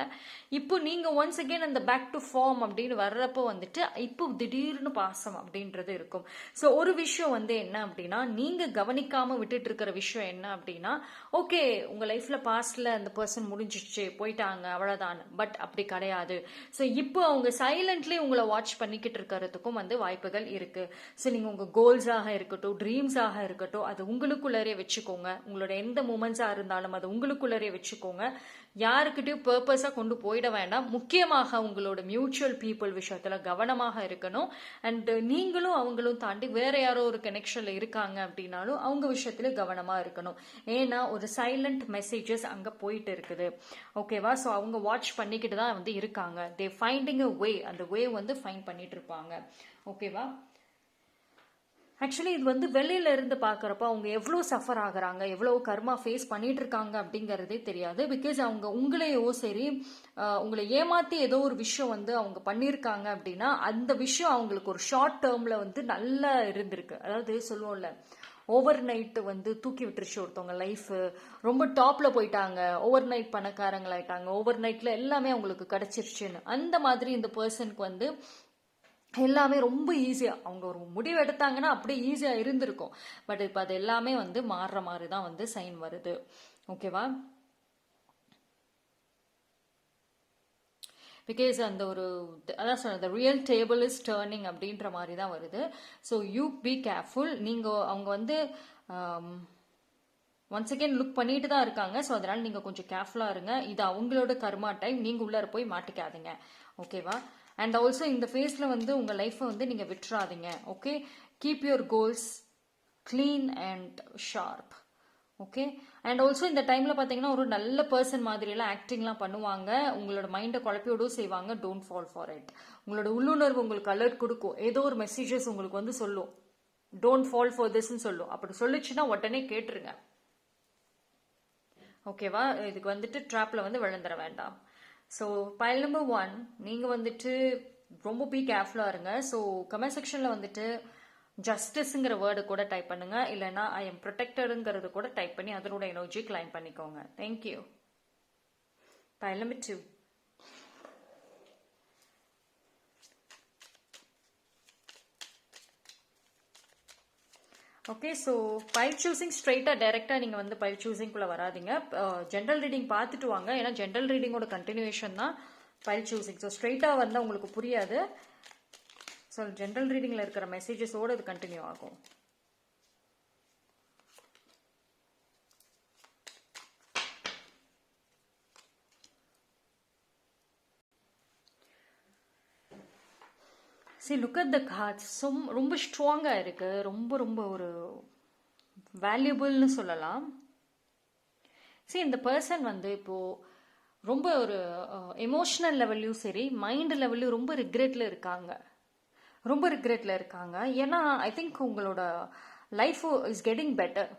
இப்போ நீங்கள் ஒன்ஸ் அகெயின் அந்த பேக் டு ஃபார்ம் அப்படின்னு வர்றப்போ வந்துட்டு இப்போ திடீர்னு பாசம் அப்படின்றது இருக்கும். ஸோ ஒரு விஷயம் வந்து என்ன அப்படின்னா, நீங்கள் கவனிக்காமல் விட்டுட்டு இருக்கிற விஷயம் என்ன அப்படின்னா, ஓகே உங்கள் லைஃப்பில் பாஸ்டில் அந்த பர்சன் முடிஞ்சிச்சு போயிட்டாங்க அவ்வளோதான். பட் அப்படி கிடையாது. ஸோ இப்போ அவங்க சைலண்ட்லி உங்களை வாட்ச் பண்ணிக்கிட்டு இருக்கிறதுக்கும் வந்து வாய்ப்புகள் இருக்கு. ஸோ நீங்க உங்க கோல்ஸாக இருக்கட்டும், ட்ரீம்ஸாக இருக்கட்டும், அது உங்களுக்குள்ளரே வச்சுக்கோங்க. உங்களோட எந்த மூமெண்ட்ஸா இருந்தாலும் அது உங்களுக்குள்ளரே வச்சுக்கோங்க. யாருக்கிட்டையும் பர்பஸா கொண்டு போயிட வேண்டாம். முக்கியமாக உங்களோட மியூச்சுவல் பீப்புள் விஷயத்துல கவனமாக இருக்கணும். அண்ட் நீங்களும் அவங்களும் தாண்டி வேற யாரோ ஒரு கனெக்ஷன்ல இருக்காங்க அப்படின்னாலும் அவங்க விஷயத்துல கவனமா இருக்கணும். ஏன்னா ஒரு சைலண்ட் மெசேஜஸ் அங்க போயிட்டு இருக்குது. ஓகேவா? ஸோ அவங்க வாட்ச் பண்ணிக்கிட்டு தான் வந்து இருக்காங்க. தே ஃபைண்டிங் அ வே, அந்த வே வந்து ஃபைண்ட் பண்ணிட்டு இருப்பாங்க. ஓகேவா? ஆக்சுவலி இது வந்து வெளியில இருந்து பார்க்குறப்ப அவங்க எவ்வளோ சஃபர் ஆகுறாங்க, எவ்வளோ கர்மா ஃபேஸ் பண்ணிட்டு இருக்காங்க அப்படிங்கிறதே தெரியாது. பிகாஸ் அவங்க உங்களையோ சரி உங்களை ஏமாற்றி ஏதோ ஒரு விஷயம் வந்து அவங்க பண்ணியிருக்காங்க அப்படின்னா அந்த விஷயம் அவங்களுக்கு ஒரு ஷார்ட் டேர்மில் வந்து நல்லா இருந்திருக்கு. அதாவது சொல்லுவோம்ல, ஓவர் நைட்டு வந்து தூக்கி விட்டுருச்சு ஒருத்தவங்க லைஃப், ரொம்ப டாப்ல போயிட்டாங்க, ஓவர் நைட் பணக்காரங்களாயிட்டாங்க, ஓவர் நைட்ல எல்லாமே அவங்களுக்கு கிடைச்சிருச்சுன்னு. அந்த மாதிரி இந்த பர்சனுக்கு வந்து எல்லாமே ரொம்ப ஈஸியாக அவங்க ஒரு முடிவு எடுத்தாங்கன்னா அப்படியே ஈஸியாக இருந்திருக்கும். பட் இப்போ அது எல்லாமே வந்து மாறுற மாதிரி தான் வந்து சைன் வருது. ஓகேவா? பிகாஸ் அந்த ஒரு அதான் சொன்ன ரியல் டேபிள் இஸ் டேர்னிங் அப்படின்ற மாதிரி தான் வருது. So you be careful. நீங்கள் அவங்க வந்து ஒன்ஸ் அகேன் லுக் பண்ணிட்டு தான் இருக்காங்க. ஸோ அதனால நீங்கள் கொஞ்சம் கேர்ஃபுல்லாக இருங்க. இது அவங்களோட கர்மா டைம், நீங்கள் உள்ளார போய் மாட்டிக்காதீங்க. ஓகேவா? அண்ட் ஆல்சோ இந்த ஃபேஸில் வந்து உங்கள் லைஃப்பை வந்து நீங்கள் விட்டுறாதீங்க. Okay, keep your goals clean and sharp. Okay, and also இந்த டைமில் பார்த்தீங்கன்னா ஒரு நல்ல பர்சன் மாதிரியெல்லாம் ஆக்டிங்லாம் பண்ணுவாங்க. உங்களோட மைண்டை குழப்பியோடும் செய்வாங்க. Don't fall for it. உங்களோட உள்ளுணர்வு உங்களுக்கு அலர்ட் கொடுக்கும், ஏதோ ஒரு மெசேஜஸ் உங்களுக்கு வந்து சொல்லும், டோன்ட் ஃபால் ஃபார் திஸ்ன்னு சொல்லும். அப்படி சொல்லிச்சுன்னா உடனே கேட்டுருங்க. ஓகேவா? இதுக்கு வந்துட்டு ட்ராப்பில் வந்து விழுந்துட வேண்டாம். ஸோ பைல் நம்பர் 1, நீங்கள் வந்துட்டு ரொம்ப பி கேர்ஃபுல்லாக இருங்க. ஸோ கமெண்ட் செக்ஷனில் வந்துட்டு ஜஸ்டிஸுங்கிற வேர்டு கூட டைப் பண்ணுங்க, இல்லைன்னா ஐ எம் ப்ரொடெக்டருங்கிறது கூட டைப் பண்ணி அதனோட எனர்ஜி கிளைம் பண்ணிக்கோங்க. Thank you. File number 2. Okay, so file choosing ஸ்ட்ரெயிட்டாக டைரெக்டாக நீங்கள் வந்து பைல் சூஸிங்குள்ளே வராதிங்க. ஜென்ரல் ரீடிங் பார்த்துட்டு வாங்க. ஏன்னா ஜென்ரல் ரீடிங்கோட கண்டினியூஷன் தான் பைல் சூஸிங். ஸோ ஸ்ட்ரெயிட்டாக வந்தால் உங்களுக்கு புரியாது. ஸோ ஜென்ரல் ரீடிங்கில் இருக்கிற மெசேஜஸோடு இது கண்டினியூ ஆகும். See, look at the cards. ரொம்ப ஸ்ட்ராங்காக இருக்குது, ரொம்ப ரொம்ப ஒரு வேல்யூபிள்னு சொல்லலாம். See, இந்த பர்சன் வந்து இப்போது ரொம்ப ஒரு எமோஷ்னல் லெவல்லையும் சரி மைண்ட் லெவல்லையும் ரொம்ப ரிக்ரெட்டில் இருக்காங்க. ஏன்னா ஐ திங்க் உங்களோட லைஃப் இஸ் கெட்டிங் பெட்டர்.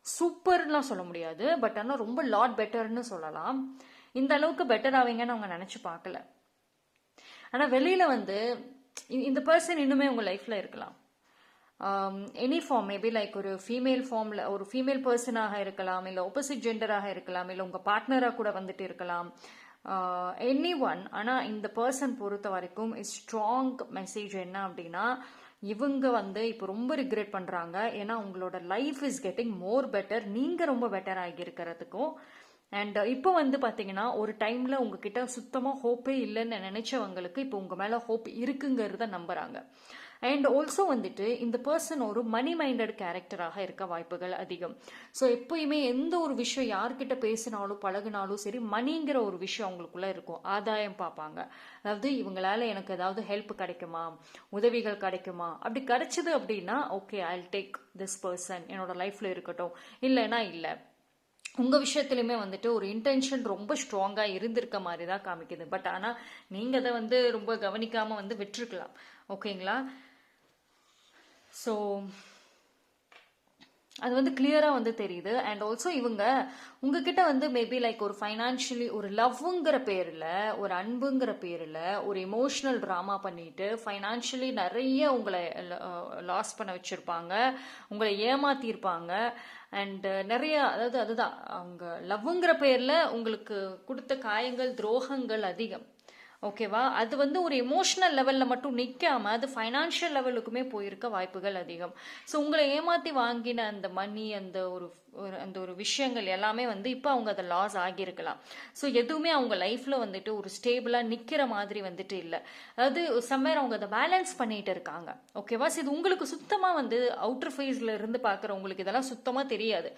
சூப்பர்லாம் சொல்ல முடியாது, பட் ஆனால் ரொம்ப லாட் பெட்டர்னு சொல்லலாம். இந்த அளவுக்கு பெட்டர் ஆவீங்கன்னு அவங்க நினச்சி பார்க்கல. ஆனால் வெளியில் வந்து இந்த பர்சன் இன்னுமே உங்கள் லைஃப்பில் இருக்கலாம். எனி ஃபார்ம், மேபி லைக் ஒரு ஃபீமேல் ஃபார்மில் ஒரு ஃபீமேல் பர்சனாக இருக்கலாம், இல்லை ஆப்போசிட் ஜெண்டராக இருக்கலாம், இல்லை உங்கள் பார்ட்னராக கூட வந்துட்டு இருக்கலாம், எனி ஒன். ஆனால் இந்த பர்சன் பொறுத்த வரைக்கும் ஸ்ட்ராங் மெசேஜ் என்ன அப்படின்னா, இவங்க வந்து இப்போ ரொம்ப ரிக்ரெட் பண்ணுறாங்க. ஏன்னா உங்களோட life is getting more better, நீங்கள் ரொம்ப பெட்டர் ஆகி இருக்கிறதுக்கும். அண்ட் இப்போ வந்து பார்த்தீங்கன்னா ஒரு டைமில் உங்ககிட்ட சுத்தமாக ஹோப்பே இல்லைன்னு நினைச்சவங்களுக்கு இப்போ உங்கள் மேலே ஹோப் இருக்குங்கிறத நம்புகிறாங்க. அண்ட் ஆல்சோ வந்துட்டு இந்த பர்சன் ஒரு மணி மைண்டட் கேரக்டராக இருக்க வாய்ப்புகள் அதிகம். ஸோ எப்பயுமே எந்த ஒரு விஷயம் யார்கிட்ட பேசினாலும் பழகினாலும் சரி, மணிங்கிற ஒரு விஷயம் அவங்களுக்குள்ள இருக்கும். ஆதாயம் பார்ப்பாங்க. அதாவது இவங்களால எனக்கு ஏதாவது ஹெல்ப் கிடைக்குமா, உதவிகள் கிடைக்குமா, அப்படி கிடைச்சது அப்படின்னா okay, I will take this person என்னோட லைஃப்ல இருக்கட்டும், இல்லைன்னா இல்லை. உங்கள் விஷயத்துலையுமே வந்துட்டு ஒரு இன்டென்ஷன் ரொம்ப ஸ்ட்ராங்காக இருந்திருக்க மாதிரி தான் காமிக்குது. பட் ஆனால் நீங்கள் அதை வந்து ரொம்ப கவனிக்காமல் வந்து விட்டுருக்கலாம். ஓகேங்களா? ஸோ அது வந்து கிளியராக வந்து தெரியுது. அண்ட் ஆல்சோ இவங்க உங்ககிட்ட வந்து மேபி லைக் ஒரு ஃபைனான்ஷியலி ஒரு லவ்ங்கிற பேரில், ஒரு அன்புங்கிற பேரில் ஒரு எமோஷ்னல் ட்ராமா பண்ணிட்டு ஃபைனான்ஷியலி நிறைய உங்களை லாஸ் பண்ண வச்சுருப்பாங்க, உங்களை ஏமாத்திருப்பாங்க. அண்ட் நிறைய, அதாவது அதுதான் அவங்க லவ்ங்கிற பேரில் உங்களுக்கு கொடுத்த காயங்கள், துரோகங்கள் அதிகம். ஓகேவா? அது வந்து ஒரு எமோஷனல் லெவலில் மட்டும் நிற்காம அது ஃபைனான்ஷியல் லெவலுக்குமே போயிருக்க வாய்ப்புகள் அதிகம். ஸோ உங்களை ஏமாற்றி வாங்கின அந்த மணி, அந்த ஒரு விஷயங்கள் எல்லாமே வந்து இப்போ அவங்க அதை லாஸ் ஆகியிருக்கலாம். ஸோ எதுவுமே அவங்க லைஃப்பில் வந்துட்டு ஒரு ஸ்டேபிளாக நிற்கிற மாதிரி வந்துட்டு இல்லை. அதாவது சம்வேர் அவங்க அதை பேலன்ஸ் பண்ணிட்டு இருக்காங்க. ஓகேவா? ஸோ இது உங்களுக்கு சுத்தமாக வந்து அவுட்டர் ஃபேஸில் இருந்து பார்க்குறவங்களுக்கு இதெல்லாம் சுத்தமாக தெரியாது.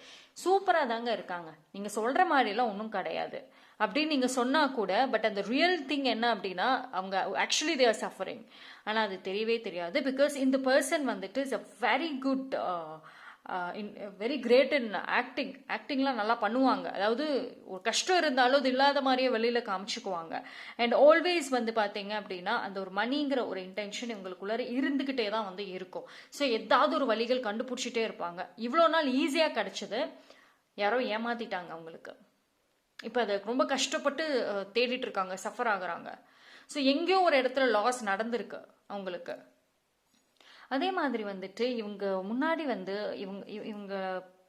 சூப்பராக தாங்க இருக்காங்க, நீங்கள் சொல்கிற மாதிரிலாம் ஒன்றும் கிடையாது அப்படின்னு நீங்கள் சொன்னால் கூட, பட் அந்த ரியல் திங் என்ன அப்படின்னா அவங்க ஆக்சுவலி தே ஆர் சஃபரிங். ஆனால் அது தெரியவே தெரியாது. பிகாஸ் இந்த பர்சன் வந்துட்டு is a very good, very great in ஆக்டிங்லாம் நல்லா பண்ணுவாங்க. அதாவது ஒரு கஷ்டம் இருந்தாலும் அது இல்லாத மாதிரியே வெளியில் காமிச்சுக்குவாங்க. அண்ட் ஆல்வேஸ் வந்து பார்த்தீங்க அப்படின்னா அந்த ஒரு மணிங்கிற ஒரு இன்டென்ஷன் இவங்களுக்குள்ளார இருந்துக்கிட்டே தான் வந்து இருக்கும். ஸோ ஏதாவது ஒரு வழிகள் கண்டுபிடிச்சிட்டே இருப்பாங்க. இவ்வளோ நாள் ஈஸியாக கிடைச்சது யாரோ ஏமாத்திட்டாங்க அவங்களுக்கு. இப்போ அதை ரொம்ப கஷ்டப்பட்டு தேடிட்டு இருக்காங்க, சஃபர் ஆகுறாங்க. ஸோ எங்கேயோ ஒரு இடத்துல லாஸ் நடந்திருக்கு அவங்களுக்கு. அதே மாதிரி வந்துட்டு இவங்க முன்னாடி வந்து இவங்க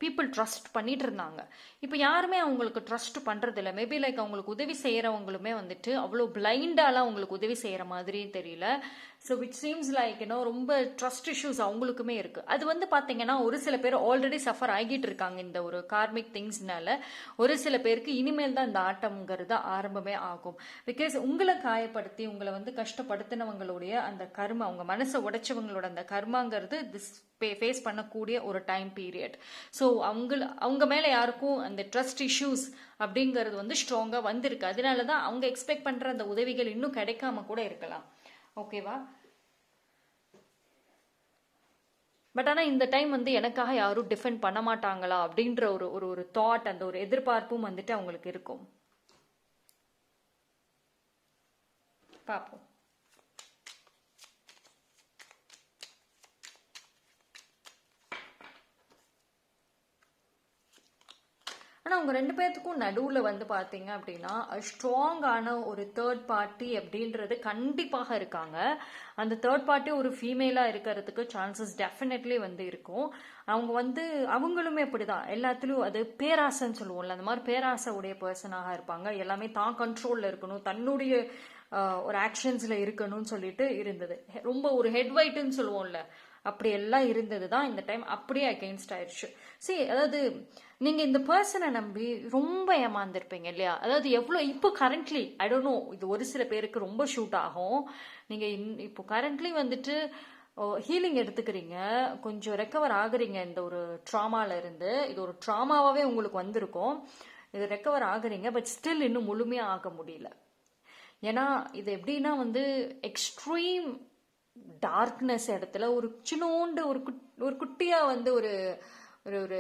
பீப்புள் ட்ரஸ்ட் பண்ணிட்டு இருந்தாங்க. இப்போ யாருமே அவங்களுக்கு ட்ரஸ்ட் பண்றது இல்லை. மேபி லைக் அவங்களுக்கு உதவி செய்யறவங்களுமே வந்துட்டு அவ்வளோ பிளைண்டாலாம் அவங்களுக்கு உதவி செய்யற மாதிரி தெரியல. ஸோ விச் சீம்ஸ் லைக் ரொம்ப ட்ரஸ்ட் இஷ்யூஸ் அவங்களுக்குமே இருக்கு. அது வந்து பார்த்தீங்கன்னா ஒரு சில பேர் ஆல்ரெடி சஃபர் ஆகிட்டு இருக்காங்க இந்த ஒரு கார்மிக் திங்ஸ்னால. ஒரு சில பேருக்கு இனிமேல் தான் இந்த ஆட்டம்ங்கிறது ஆரம்பமே ஆகும். பிகாஸ் உங்களை காயப்படுத்தி உங்களை வந்து கஷ்டப்படுத்தினவங்களுடைய அந்த கர்மா, அவங்க மனசை உடைச்சவங்களோட அந்த கர்மாங்கிறது திஸ் ஃபேஸ் பண்ணக்கூடிய ஒரு டைம் பீரியட். ஸோ அவங்க மேலே யாருக்கும் அந்த ட்ரஸ்ட் இஷ்யூஸ் அப்படிங்கிறது வந்து ஸ்ட்ராங்காக வந்திருக்கு. அதனால தான் அவங்க எக்ஸ்பெக்ட் பண்ணுற அந்த உதவிகள் இன்னும் கிடைக்காம கூட இருக்கலாம். ஓகேவா? பட் ஆனால் இந்த டைம் வந்து எனக்காக யாரும் டிஃபெண்ட் பண்ண மாட்டாங்களா அப்படின்ற ஒரு தாட், அந்த ஒரு எதிர்பார்ப்பும் வந்துட்டு அவங்களுக்கு இருக்கும். பார்ப்போம். ஆனால் அவங்க ரெண்டு பேர்த்துக்கும் நடுவில் வந்து பார்த்தீங்க அப்படின்னா ஸ்ட்ராங்கான ஒரு தேர்ட் பார்ட்டி அப்படின்றது கண்டிப்பாக இருக்காங்க. அந்த தேர்ட் பார்ட்டி ஒரு ஃபீமேலாக இருக்கிறதுக்கு சான்சஸ் டெஃபினெட்லி வந்து இருக்கும். அவங்க வந்து அவங்களுமே அப்படிதான், எல்லாத்துலேயும் அது பேராசைன்னு சொல்லுவோம்ல, அந்த மாதிரி பேராசை உடைய பர்சனாக இருப்பாங்க. எல்லாமே தான் கண்ட்ரோலில் இருக்கணும், தன்னுடைய ஒரு ஆக்ஷன்ஸில் இருக்கணும்னு சொல்லிட்டு இருந்தது. ரொம்ப ஒரு ஹெட் வைட்டுன்னு சொல்லுவோம்ல, அப்படி எல்லாம் இருந்தது தான் இந்த டைம் அப்படியே அகெயின்ஸ்ட் ஆயிடுச்சு. சரி, அதாவது நீங்கள் இந்த பர்சனை நம்பி ரொம்ப ஏமாந்துருப்பீங்க இல்லையா? அதாவது எவ்வளோ இப்போ கரண்ட்லி ஐ டோன்ட் நோ, இது ஒரு சில பேருக்கு ரொம்ப ஷூட் ஆகும். நீங்கள் இப்போ கரண்ட்லி வந்துட்டு ஹீலிங் எடுத்துக்கிறீங்க, கொஞ்சம் ரெக்கவர் ஆகுறீங்க இந்த ஒரு ட்ராமால இருந்து. இது ஒரு ட்ராமாவே உங்களுக்கு வந்திருக்கும், இது ரெக்கவர் ஆகுறீங்க. பட் ஸ்டில் இன்னும் முழுமையாக ஆக முடியல. ஏன்னா இது எப்படின்னா வந்து எக்ஸ்ட்ரீம் டார்க்னஸ் இடத்துல ஒரு சின்னோண்டு ஒரு குட்டியாக வந்து ஒரு ஒரு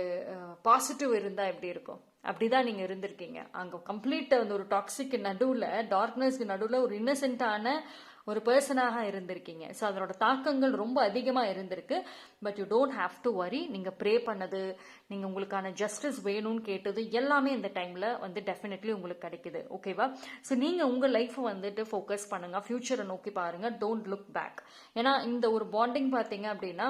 பாசிட்டிவ் இருந்தால் எப்படி இருக்கும், அப்படிதான் நீங்கள் இருந்திருக்கீங்க. அங்கே கம்ப்ளீட் அந்த ஒரு டாக்ஸிக் நடுவில், டார்க்னஸ்க்கு நடுவில் ஒரு இன்னசென்ட்டான ஒரு பர்சனாக இருந்திருக்கீங்க. ஸோ அதனோட தாக்கங்கள் ரொம்ப அதிகமாக இருந்திருக்கு. But you don't have to worry. நீங்கள் ப்ரே பண்ணது, நீங்கள் உங்களுக்கான ஜஸ்டிஸ் வேணும்னு கேட்டது எல்லாமே இந்த டைமில் வந்து டெஃபினெட்லி உங்களுக்கு கிடைக்குது. ஓகேவா? ஸோ நீங்கள் உங்கள் லைஃப்பை வந்துட்டு ஃபோக்கஸ் பண்ணுங்கள், ஃப்யூச்சரை நோக்கி பாருங்கள், டோன்ட் லுக் பேக். ஏன்னா இந்த ஒரு பாண்டிங் பார்த்தீங்க அப்படின்னா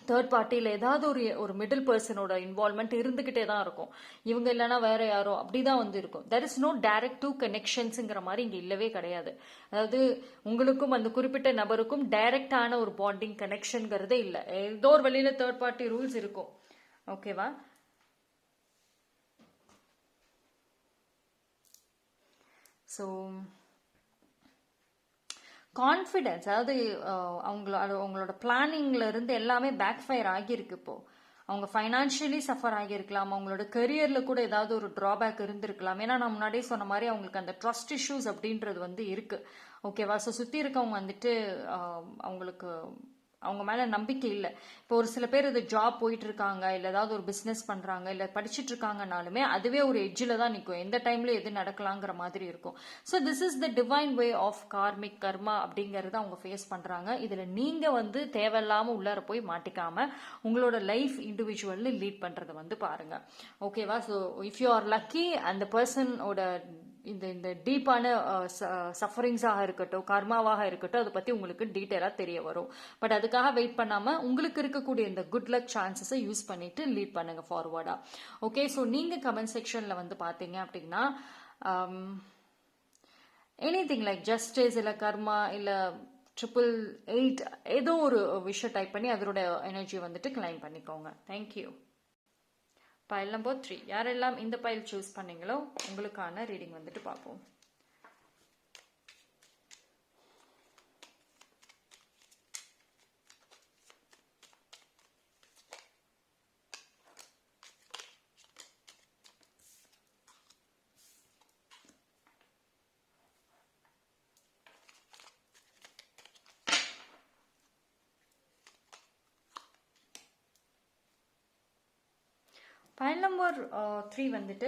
தேர்ட் பார்ட்டியில் ஏதாவது ஒரு மிடில் பர்சனோட இன்வால்மெண்ட் இருந்துகிட்டே தான் இருக்கும். இவங்க இல்லைன்னா வேற யாரோ அப்படிதான் வந்து இருக்கும். There is no direct to கனெக்ஷன்ஸுங்கிற மாதிரி இங்கே இல்லவே கிடையாது. அதாவது உங்களுக்கும் அந்த குறிப்பிட்ட நபருக்கும் டைரக்டான ஒரு பாண்டிங் கனெக்ஷன்ங்கிறதே இல்லை. ஏதோ ஒரு வழியில தேர்ட் பார்ட்டி ரூல்ஸ் இருக்கும். ஓகேவா? ஸோ கான்ஃபிடென்ஸ், அதாவது அவங்களோட பிளானிங்ல இருந்து எல்லாமே பேக் ஃபயர் ஆகியிருக்கு. இப்போ அவங்க ஃபைனான்ஷியலி சஃபர் ஆகியிருக்கலாம், அவங்களோட கெரியர்ல கூட ஏதாவது ஒரு ட்ராபேக் இருந்திருக்கலாம். ஏன்னா நான் முன்னாடியே சொன்ன மாதிரி அவங்களுக்கு அந்த ட்ரஸ்ட் இஷ்யூஸ் அப்படின்றது வந்து இருக்கு. ஓகேவா? ஸோ சுற்றி இருக்கவங்க வந்துட்டு அவங்களுக்கு அவங்க மேலே நம்பிக்கை இல்லை. இப்போ ஒரு சில பேர் இது ஜாப் போயிட்டு இருக்காங்க, இல்லை ஏதாவது ஒரு பிஸ்னஸ் பண்ணுறாங்க, இல்லை படிச்சுட்டு இருக்காங்கனாலுமே அதுவே ஒரு எட்ஜில் தான் நிற்கும். எந்த டைம்ல எது நடக்கலாங்கிற மாதிரி இருக்கும். So this is the divine way of karmic karma அப்படிங்கிறத அவங்க ஃபேஸ் பண்ணுறாங்க. இதில் நீங்கள் வந்து தேவையில்லாமல் உள்ளார போய் மாட்டிக்காம உங்களோட லைஃப் இண்டிவிஜுவல்னு லீட் பண்ணுறதை வந்து பாருங்க. ஓகேவா? So if you are lucky, அந்த பர்சனோட இந்த டீப்பான சஃபரிங்ஸாக இருக்கட்டும், கர்மாவாக இருக்கட்டும், அதை பற்றி உங்களுக்கு டீட்டெயிலாக தெரிய வரும். பட் அதுக்காக வெயிட் பண்ணாமல் உங்களுக்கு இருக்கக்கூடிய இந்த குட் லக் சான்சஸை யூஸ் பண்ணிட்டு லீட் பண்ணுங்க ஃபார்வர்டா. ஓகே? ஸோ நீங்கள் கமெண்ட் செக்ஷனில் வந்து பார்த்தீங்க அப்படின்னா எனிதிங் லைக் ஜஸ்டிஸ் இல்லை கர்மா இல்லை 888 ஏதோ ஒரு விஷயம் டைப் பண்ணி அதோட எனர்ஜி வந்துட்டு கிளைம் பண்ணிக்கோங்க. தேங்க்யூ. பைல் நம்பர் 3, யாரெல்லாம் இந்த பைல் சூஸ் பண்ணீங்களோ உங்களுக்கான ரீடிங் வந்துட்டு பார்ப்போம். பைல் நம்பர் 3 வந்துட்டு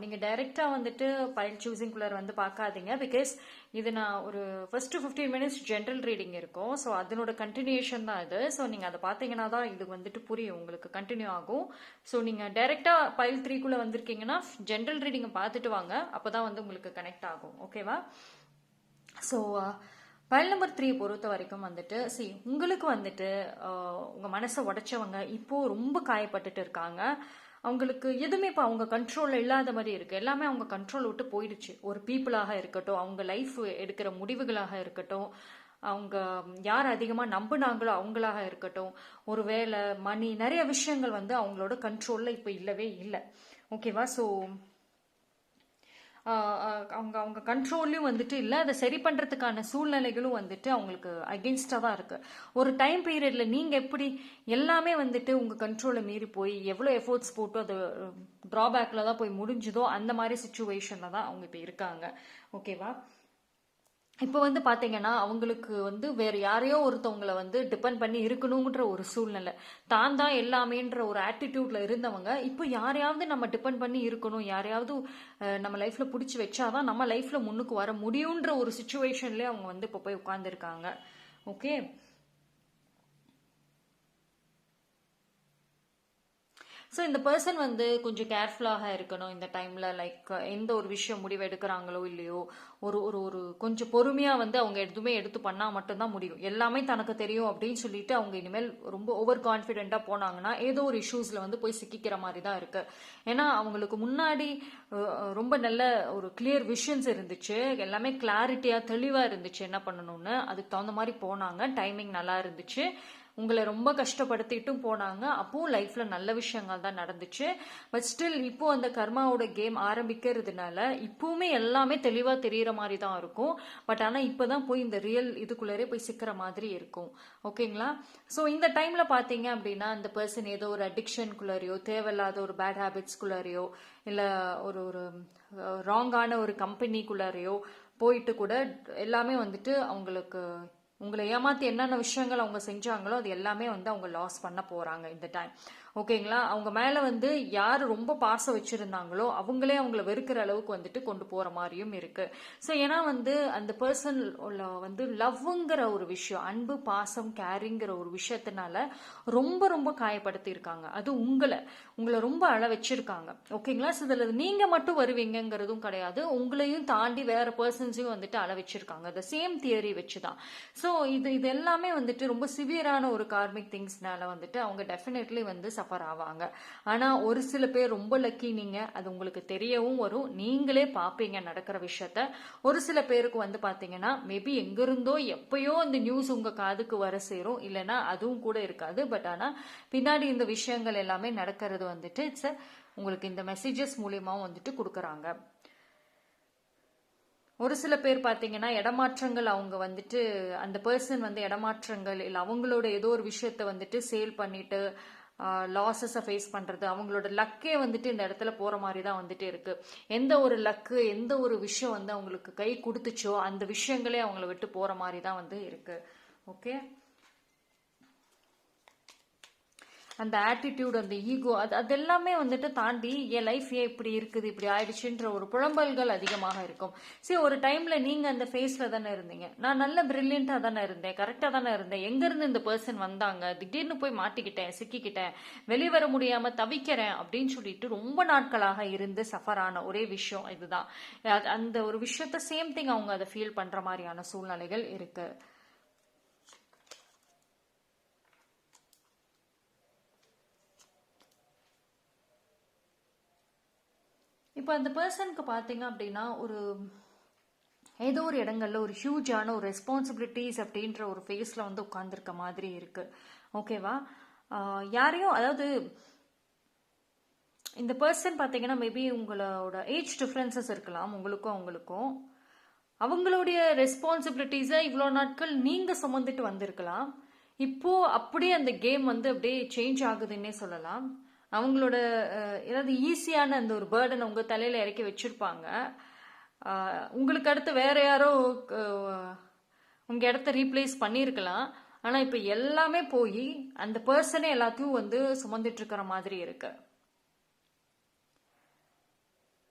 நீங்கள் டைரெக்டாக வந்துட்டு பைல் சூஸிங்குள்ளர் வந்து பார்க்காதீங்க. பிகாஸ் இது நான் ஒரு ஃபர்ஸ்ட் 15 மினிட்ஸ் ஜென்ரல் ரீடிங் இருக்கும். ஸோ அதனோட கண்டினியூஷன் தான் இது. ஸோ நீங்கள் அதை பார்த்தீங்கன்னா தான் இது வந்துட்டு புரியும், உங்களுக்கு கண்டினியூ ஆகும். ஸோ நீங்கள் டைரெக்டாக பைல் 3க்குள்ளே வந்திருக்கீங்கன்னா ஜென்ரல் ரீடிங்கை பார்த்துட்டு வாங்க, அப்போ தான் வந்து உங்களுக்கு கனெக்ட் ஆகும். ஓகேவா? ஸோ பைல் நம்பர் 3 பொறுத்த வரைக்கும் வந்துட்டு உங்களுக்கு வந்துட்டு உங்கள் மனசை உடைச்சவங்க இப்போ ரொம்ப காயப்பட்டுட்டு இருக்காங்க. அவங்களுக்கு எதுவுமே இப்போ அவங்க கண்ட்ரோலில் இல்லாத மாதிரி இருக்குது. எல்லாமே அவங்க கண்ட்ரோல் விட்டு போயிடுச்சு. ஒரு பீப்புளாக இருக்கட்டும், அவங்க லைஃப் எடுக்கிற முடிவுகளாக இருக்கட்டும், அவங்க யார் அதிகமாக நம்பினாங்களோ அவங்களாக இருக்கட்டும், ஒரு வேலை, மணி, நிறைய விஷயங்கள் வந்து அவங்களோட கண்ட்ரோலில் இப்போ இல்லவே இல்லை. ஓகேவா? ஸோ அவங்க அவங்க கண்ட்ரோல்லையும் வந்துட்டு இல்லை, அதை சரி பண்ணுறதுக்கான சூழ்நிலைகளும் வந்துட்டு அவங்களுக்கு அகெயின்ஸ்டாக தான் இருக்குது. ஒரு டைம் பீரியடில் நீங்கள் எப்படி எல்லாமே வந்துட்டு உங்கள் கண்ட்ரோலை மீறி போய் எவ்வளோ எஃபோர்ட்ஸ் போட்டு அது ட்ராபேக்கில் தான் போய் முடிஞ்சுதோ அந்த மாதிரி சுச்சுவேஷனில் தான் அவங்க இப்போ இருக்காங்க. ஓகேவா? இப்போ வந்து பார்த்தீங்கன்னா அவங்களுக்கு வந்து வேறு யாரையோ ஒருத்தவங்களை வந்து டிபெண்ட் பண்ணி இருக்கணுங்கிற ஒரு சூழ்நிலை, தான் தான் எல்லாமேன்ற ஒரு ஆட்டிடியூட்ல இருந்தவங்க இப்போ யாரையாவது நம்ம டிபெண்ட் பண்ணி இருக்கணும், யாரையாவது நம்ம லைஃப்ல பிடிச்சி வச்சாதான் நம்ம லைஃப்ல முன்னுக்கு வர முடியுன்ற ஒரு சுச்சுவேஷன்லேயே அவங்க வந்து இப்போ போய் உட்காந்துருக்காங்க. ஓகே? ஸோ இந்த பர்சன் வந்து கொஞ்சம் கேர்ஃபுல்லாக இருக்கணும் இந்த டைமில். லைக் எந்த ஒரு விஷயம் முடிவு எடுக்கிறாங்களோ இல்லையோ, ஒரு ஒரு ஒரு கொஞ்சம் பொறுமையாக வந்து அவங்க எதுவுமே எடுத்து பண்ணால் மட்டும்தான் முடியும். எல்லாமே தனக்கு தெரியும் அப்படின்னு சொல்லிட்டு அவங்க இனிமேல் ரொம்ப ஓவர் கான்ஃபிடென்ட்டாக போனாங்கன்னா ஏதோ ஒரு இஷ்யூஸில் வந்து போய் சிக்கிக்கிற மாதிரி தான் இருக்குது. ஏன்னா அவங்களுக்கு முன்னாடி ரொம்ப நல்ல ஒரு கிளியர் விஷன்ஸ் இருந்துச்சு, எல்லாமே கிளாரிட்டியாக தெளிவாக இருந்துச்சு என்ன பண்ணணும்னு. அதுக்கு தகுந்த மாதிரி போனாங்க, டைமிங் நல்லா இருந்துச்சு, உங்களை ரொம்ப கஷ்டப்படுத்திட்டும் போனாங்க, அப்பவும் லைஃப்ல நல்ல விஷயங்கள் தான் நடந்துச்சு. பட் ஸ்டில் இப்போ அந்த கர்மாவோட கேம் ஆரம்பிக்கிறதுனால இப்பவுமே எல்லாமே தெளிவா தெரியற மாதிரி தான் இருக்கும். பட் ஆனா இப்பதான் போய் இந்த ரியல் இதுக்குள்ளரே போய் சிக்கிற மாதிரி இருக்கும். ஓகேங்களா? ஸோ இந்த டைம்ல பாத்தீங்க அப்படின்னா இந்த பர்சன் ஏதோ ஒரு அடிக்ஷனுக்குள்ளரையோ, தேவையில்லாத ஒரு பேட் ஹேபிட்ஸ்குள்ளரையோ, இல்ல ஒரு ஒரு ராங்கான ஒரு கம்பெனிக்குள்ளரையோ போயிட்டு கூட எல்லாமே வந்துட்டு அவங்களுக்கு உங்களை ஏமாத்தி என்னென்ன விஷயங்கள் அவங்க செஞ்சாங்களோ அது எல்லாமே வந்து அவங்க லாஸ் பண்ண போறாங்க இந்த டைம். ஓகேங்களா. அவங்க மேல வந்து யார் ரொம்ப பாசம் வச்சிருந்தாங்களோ அவங்களே அவங்கள வெறுக்கிற அளவுக்கு வந்துட்டு கொண்டு போற மாதிரியும் இருக்கு. ஸோ ஏன்னா வந்து அந்த பர்சன் வந்து லவ்ங்கிற ஒரு விஷயம், அன்பு பாசம் கேரிங்கிற ஒரு விஷயத்தினால ரொம்ப ரொம்ப காயப்படுத்தி இருக்காங்க. அது உங்களை ரொம்ப அழ வச்சிருக்காங்க. ஓகேங்களா. ஸோ இதில் நீங்க மட்டும் வருவீங்கிறதும் கிடையாது, உங்களையும் தாண்டி வேற பர்சன்ஸையும் வந்துட்டு அழ வச்சிருக்காங்க. த சேம் தியரி வச்சுதான். ஸோ இது எல்லாமே வந்துட்டு ரொம்ப சிவியரான ஒரு கார்மிக் திங்ஸ்னால வந்துட்டு அவங்க டெஃபினெட்லி வந்து சஃபர் ஆவாங்க. ஆனா ஒரு சில பேர் ரொம்ப லக்கி, நீங்க அது உங்களுக்கு தெரியவும் வரும், நீங்களே பாப்பீங்க நடக்கிற விஷயத்த. ஒரு சில பேருக்கு வந்து பாத்தீங்கன்னா மேபி எங்க இருந்தோ எப்பயோ அந்த நியூஸ் உங்க காதுக்கு வர சேரும், இல்லைன்னா அதுவும் கூட இருக்காது. பட் ஆனா பின்னாடி இந்த விஷயங்கள் எல்லாமே நடக்கிறது வந்துட்டு உங்களுக்கு இந்த மெசேஜஸ் மூலியமாவும் வந்துட்டு கொடுக்குறாங்க. ஒரு சில பேர் பார்த்தீங்கன்னா இடமாற்றங்கள், அவங்க வந்துட்டு அந்த பர்சன் வந்து இடமாற்றங்கள் இல்லை அவங்களோட ஏதோ ஒரு விஷயத்த வந்துட்டு சேல் பண்ணிட்டு லாஸஸை ஃபேஸ் பண்ணுறது, அவங்களோட லக்கே வந்துட்டு இந்த இடத்துல போகிற மாதிரி தான் வந்துட்டு இருக்கு. எந்த ஒரு லக்கு, எந்த ஒரு விஷயம் வந்து அவங்களுக்கு கை கொடுத்துச்சோ அந்த விஷயங்களே அவங்கள விட்டு போகிற மாதிரி தான் வந்து இருக்கு. ஓகே, அந்த ஆட்டிடியூட், அந்த ஈகோ, அதெல்லாமே வந்துட்டு தாண்டி என் லைஃப் ஏன் இப்படி இருக்குது, இப்படி ஆயிடுச்சுன்ற ஒரு புலம்பல்கள் அதிகமாக இருக்கும். சரி, ஒரு டைம்ல நீங்க அந்த ஃபேஸ்ல தானே இருந்தீங்க, நான் நல்ல பிரில்லியண்டா தானே இருந்தேன், கரெக்டா தானே இருந்தேன், எங்க இருந்து இந்த பர்சன் வந்தாங்க, திடீர்னு போய் மாட்டிக்கிட்டேன், சிக்கிக்கிட்டேன், வெளிவர முடியாம தவிக்கிறேன் அப்படின்னு சொல்லிட்டு ரொம்ப நாட்களாக இருந்து சஃபர் ஆன ஒரே விஷயம் இதுதான். அந்த ஒரு விஷயத்த சேம் திங் அவங்க அதை ஃபீல் பண்ற மாதிரியான சூழ்நிலைகள் இருக்கு. இப்போ அந்த பர்சனுக்கு பார்த்தீங்க அப்படின்னா ஏதோ ஒரு இடங்கள்ல ஒரு ஹியூஜான ஒரு ரெஸ்பான்சிபிலிட்டிஸ் அப்படின்ற ஒரு ஃபேஸில் வந்து உட்காந்துருக்க மாதிரி இருக்கு. ஓகேவா. யாரையும், அதாவது இந்த பர்சன் பார்த்தீங்கன்னா மேபி உங்களோட ஏஜ் டிஃப்ரென்சஸ் இருக்கலாம் உங்களுக்கும் அவங்களுக்கும். அவங்களுடைய ரெஸ்பான்சிபிலிட்டிஸை இவ்வளோ நாட்கள் நீங்கள் சுமந்துட்டு வந்திருக்கலாம். இப்போ அப்படியே அந்த கேம் வந்து அப்படியே சேஞ்ச் ஆகுதுன்னே சொல்லலாம். அவங்களோட ஏதாவது ஈஸியான அந்த ஒரு பேர்டனை உங்கள் தலையில் இறக்கி வச்சுருப்பாங்க. உங்களுக்கு அடுத்து வேற யாரோ உங்கள் இடத்த ரீப்ளேஸ் பண்ணியிருக்கலாம். ஆனால் இப்போ எல்லாமே போய் அந்த பர்சனே எல்லாத்தையும் வந்து சுமந்துட்டு இருக்கிற மாதிரி இருக்கு.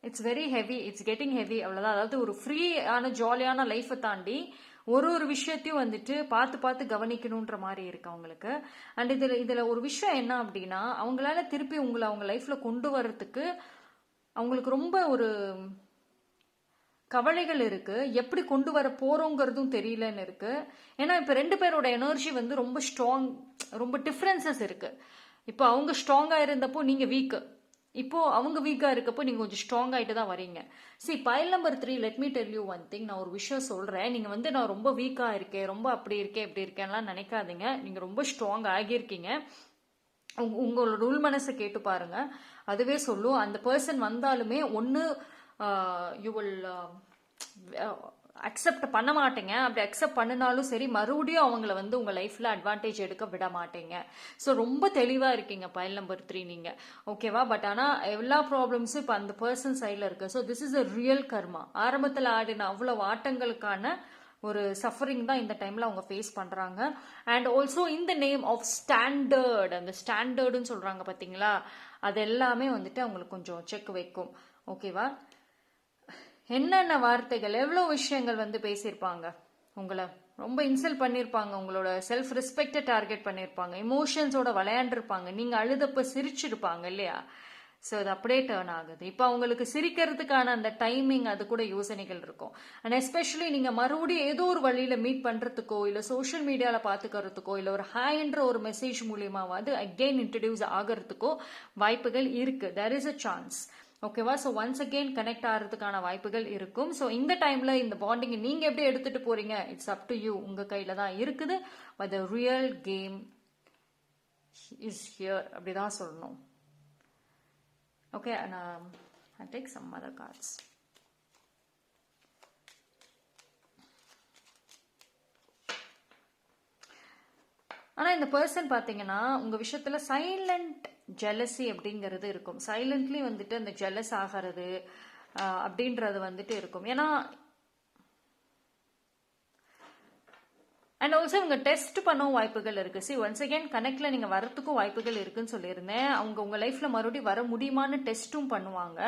It's very heavy, it's getting heavy, அவ்வளோதான். அதாவது ஒரு ஃப்ரீயான ஜாலியான லைஃப்பை தாண்டி ஒரு விஷயத்தையும் வந்துட்டு பார்த்து பார்த்து கவனிக்கணுன்ற மாதிரி இருக்கு அவங்களுக்கு. அண்ட் இதில் ஒரு விஷயம் என்ன அப்படின்னா, அவங்களால திருப்பி உங்களை அவங்க லைஃப்பில் கொண்டு வர்றதுக்கு அவங்களுக்கு ரொம்ப ஒரு கவலைகள் இருக்கு. எப்படி கொண்டு வர போறோங்கிறதும் தெரியலன்னு இருக்கு. ஏன்னா இப்போ 2 பேரோட எனர்ஜி வந்து ரொம்ப ஸ்ட்ராங், ரொம்ப டிஃப்ரென்சஸ் இருக்கு. இப்போ அவங்க ஸ்ட்ராங்கா இருந்தப்போ நீங்க வீக், இப்போ அவங்க வீக்கா இருக்கப்போ நீங்க கொஞ்சம் ஸ்ட்ராங் ஆயிட்டு தான் வரீங்க. சரி, file number 3, let me tell you one thing. நான் ஒரு விஷயம் சொல்றேன், நீங்க வந்து நான் ரொம்ப வீக்கா இருக்கேன், ரொம்ப அப்படி இருக்கேன் இப்படி இருக்கேன்லாம் நினைக்காதீங்க. நீங்க ரொம்ப ஸ்ட்ராங் ஆகியிருக்கீங்க. உங்களோட உள் மனசை கேட்டு பாருங்க, அதுவே சொல்லும். அந்த பர்சன் வந்தாலுமே ஒன்று யூ வில் அக்செப்ட் பண்ண மாட்டீங்க. அப்படி அக்செப்ட் பண்ணினாலும் சரி, மறுபடியும் அவங்கள வந்து உங்கள் லைஃப்பில் அட்வான்டேஜ் எடுக்க விட மாட்டீங்க. ஸோ ரொம்ப தெளிவாக இருக்கீங்க பைல் நம்பர் 3 நீங்கள். ஓகேவா. பட் ஆனால் எல்லா ப்ராப்ளம்ஸும் இப்போ அந்த பர்சன் சைடில் இருக்குது. So this is a real karma. ஆரம்பத்தில் ஆடின அவ்வளோ ஆட்டங்களுக்கான ஒரு சஃபரிங் தான் இந்த டைமில் அவங்க ஃபேஸ் பண்ணுறாங்க. அண்ட் ஆல்சோ இந்த நேம் ஆஃப் ஸ்டாண்டர்ட், அந்த ஸ்டாண்டர்டுன்னு சொல்கிறாங்க பார்த்தீங்களா, அது எல்லாமே வந்துட்டு அவங்களுக்கு கொஞ்சம் செக் வைக்கும். ஓகேவா. என்னென்ன வார்த்தைகள், எவ்வளோ விஷயங்கள் வந்து பேசியிருப்பாங்க, உங்களை ரொம்ப இன்சல்ட் பண்ணியிருப்பாங்க, உங்களோட செல்ஃப் ரெஸ்பெக்டை டார்கெட் பண்ணியிருப்பாங்க, இமோஷன்ஸோட விளையாண்டுருப்பாங்க, நீங்கள் அழுதப்ப சிரிச்சிருப்பாங்க இல்லையா. ஸோ அது அப்படியே டேர்ன் ஆகுது. இப்போ அவங்களுக்கு சிரிக்கிறதுக்கான அந்த டைமிங், அது கூட யோசனைகள் இருக்கும். அண்ட் எஸ்பெஷலி நீங்கள் மறுபடியும் ஏதோ ஒரு வழியில் மீட் பண்ணுறதுக்கோ, இல்லை சோஷியல் மீடியாவில் பார்த்துக்கிறதுக்கோ, இல்லை ஒரு ஹாய்ன்ற ஒரு மெசேஜ் மூலியமாவது அகெயின் இன்ட்ரடியூஸ் ஆகிறதுக்கோ வாய்ப்புகள் இருக்குது. There is a chance. ஓகேவா. ஸோ ஒன்ஸ் அகெயின் கனெக்ட் ஆகிறதுக்கான வாய்ப்புகள் இருக்கும். ஸோ இந்த டைமில் இந்த பாண்டிங் நீங்கள் எப்படி எடுத்துகிட்டு போகிறீங்க, இட்ஸ் அப் டு யூ, உங்கள் கையில் தான் இருக்குது. But the real game is here, அப்படி தான் சொல்லணும். Okay, I take some other cards. ஆனால் இந்த பர்சன் பார்த்தீங்கன்னா உங்கள் விஷயத்தில் சைலண்ட் ஜெலசி அப்படிங்கிறது இருக்கும். சைலண்ட்லி வந்துட்டு அந்த ஜெலஸ் ஆகிறது அப்படின்றது வந்துட்டு இருக்கும். ஏன்னா அண்ட் ஆல்சோ இவங்க டெஸ்ட் பண்ணவும் வாய்ப்புகள் இருக்கு. சி ஒன்ஸ் அகேன் கனெக்ட்ல நீங்க வரத்துக்கும் வாய்ப்புகள் இருக்குன்னு சொல்லியிருந்தேன். அவங்க உங்க லைஃப்ல மறுபடியும் வர முடியுமான்னு டெஸ்ட்டும் பண்ணுவாங்க.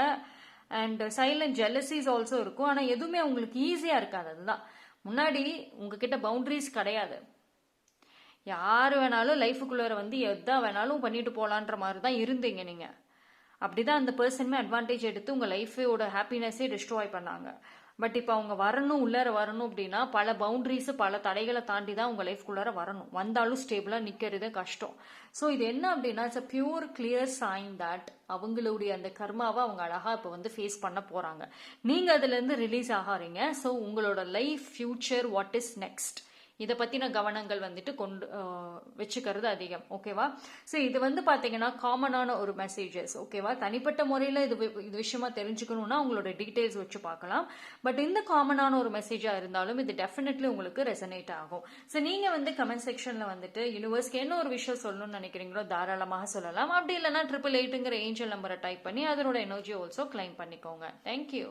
அண்ட் சைலண்ட் ஜெலசிஸ் ஆல்சோ இருக்கும். ஆனா எதுவுமே உங்களுக்கு ஈஸியா இருக்காது. அதுதான் முன்னாடி உங்ககிட்ட பவுண்டரிஸ் கிடையாது. யாரு வேணாலும் லைஃபுக்குள்ள வந்து எதா வேணாலும் பண்ணிட்டு போலான்ற மாதிரி தான் இருந்தீங்க நீங்க. அப்படிதான் அந்த பர்சனுமே அட்வான்டேஜ் எடுத்து உங்க லைஃபோட ஹாப்பினஸே டிஸ்ட்ராய் பண்ணாங்க. பட் இப்போ அவங்க வரணும், உள்ளார வரணும் அப்படின்னா பல பவுண்டரிஸ், பல தடைகளை தாண்டி தான் உங்க லைஃப்குள்ளார வரணும். வந்தாலும் ஸ்டேபிளா நிக்கிறது கஷ்டம். ஸோ இது என்ன அப்படின்னா it's a pure clear sign that அவங்களுடைய அந்த கர்மாவை அவங்க அழகா இப்போ வந்து ஃபேஸ் பண்ண போறாங்க. நீங்க அதுல இருந்து ரிலீஸ் ஆகாறீங்க. ஸோ உங்களோட life, future, what is next, இதை பத்தின கவனங்கள் வந்துட்டு கொண்டு வச்சுக்கிறது அதிகம். ஓகேவா? ஸோ இது வந்து பாத்தீங்கன்னா காமனான ஒரு மெசேஜஸ். ஓகேவா? தனிப்பட்ட முறையில் இது விஷயமா தெரிஞ்சுக்கணும்னா உங்களோட டீடைல்ஸ் வச்சு பார்க்கலாம். பட் இந்த காமனான ஒரு மெசேஜா இருந்தாலும் இது டெஃபினெட்லி உங்களுக்கு ரெசனேட் ஆகும். ஸோ நீங்க வந்து கமெண்ட் செக்ஷன்ல வந்துட்டு யூனிவர்ஸ்க்கு என்ன ஒரு விஷயம் சொல்லணும்னு நினைக்கிறீங்களோ தாராளமாக சொல்லலாம். அப்படி இல்லைன்னா 888ங்கிற ஏஞ்சல் நம்பரை டைப் பண்ணி அதனோட எனர்ஜி ஆல்சோ கிளைம் பண்ணிக்கோங்க. தேங்க்யூ.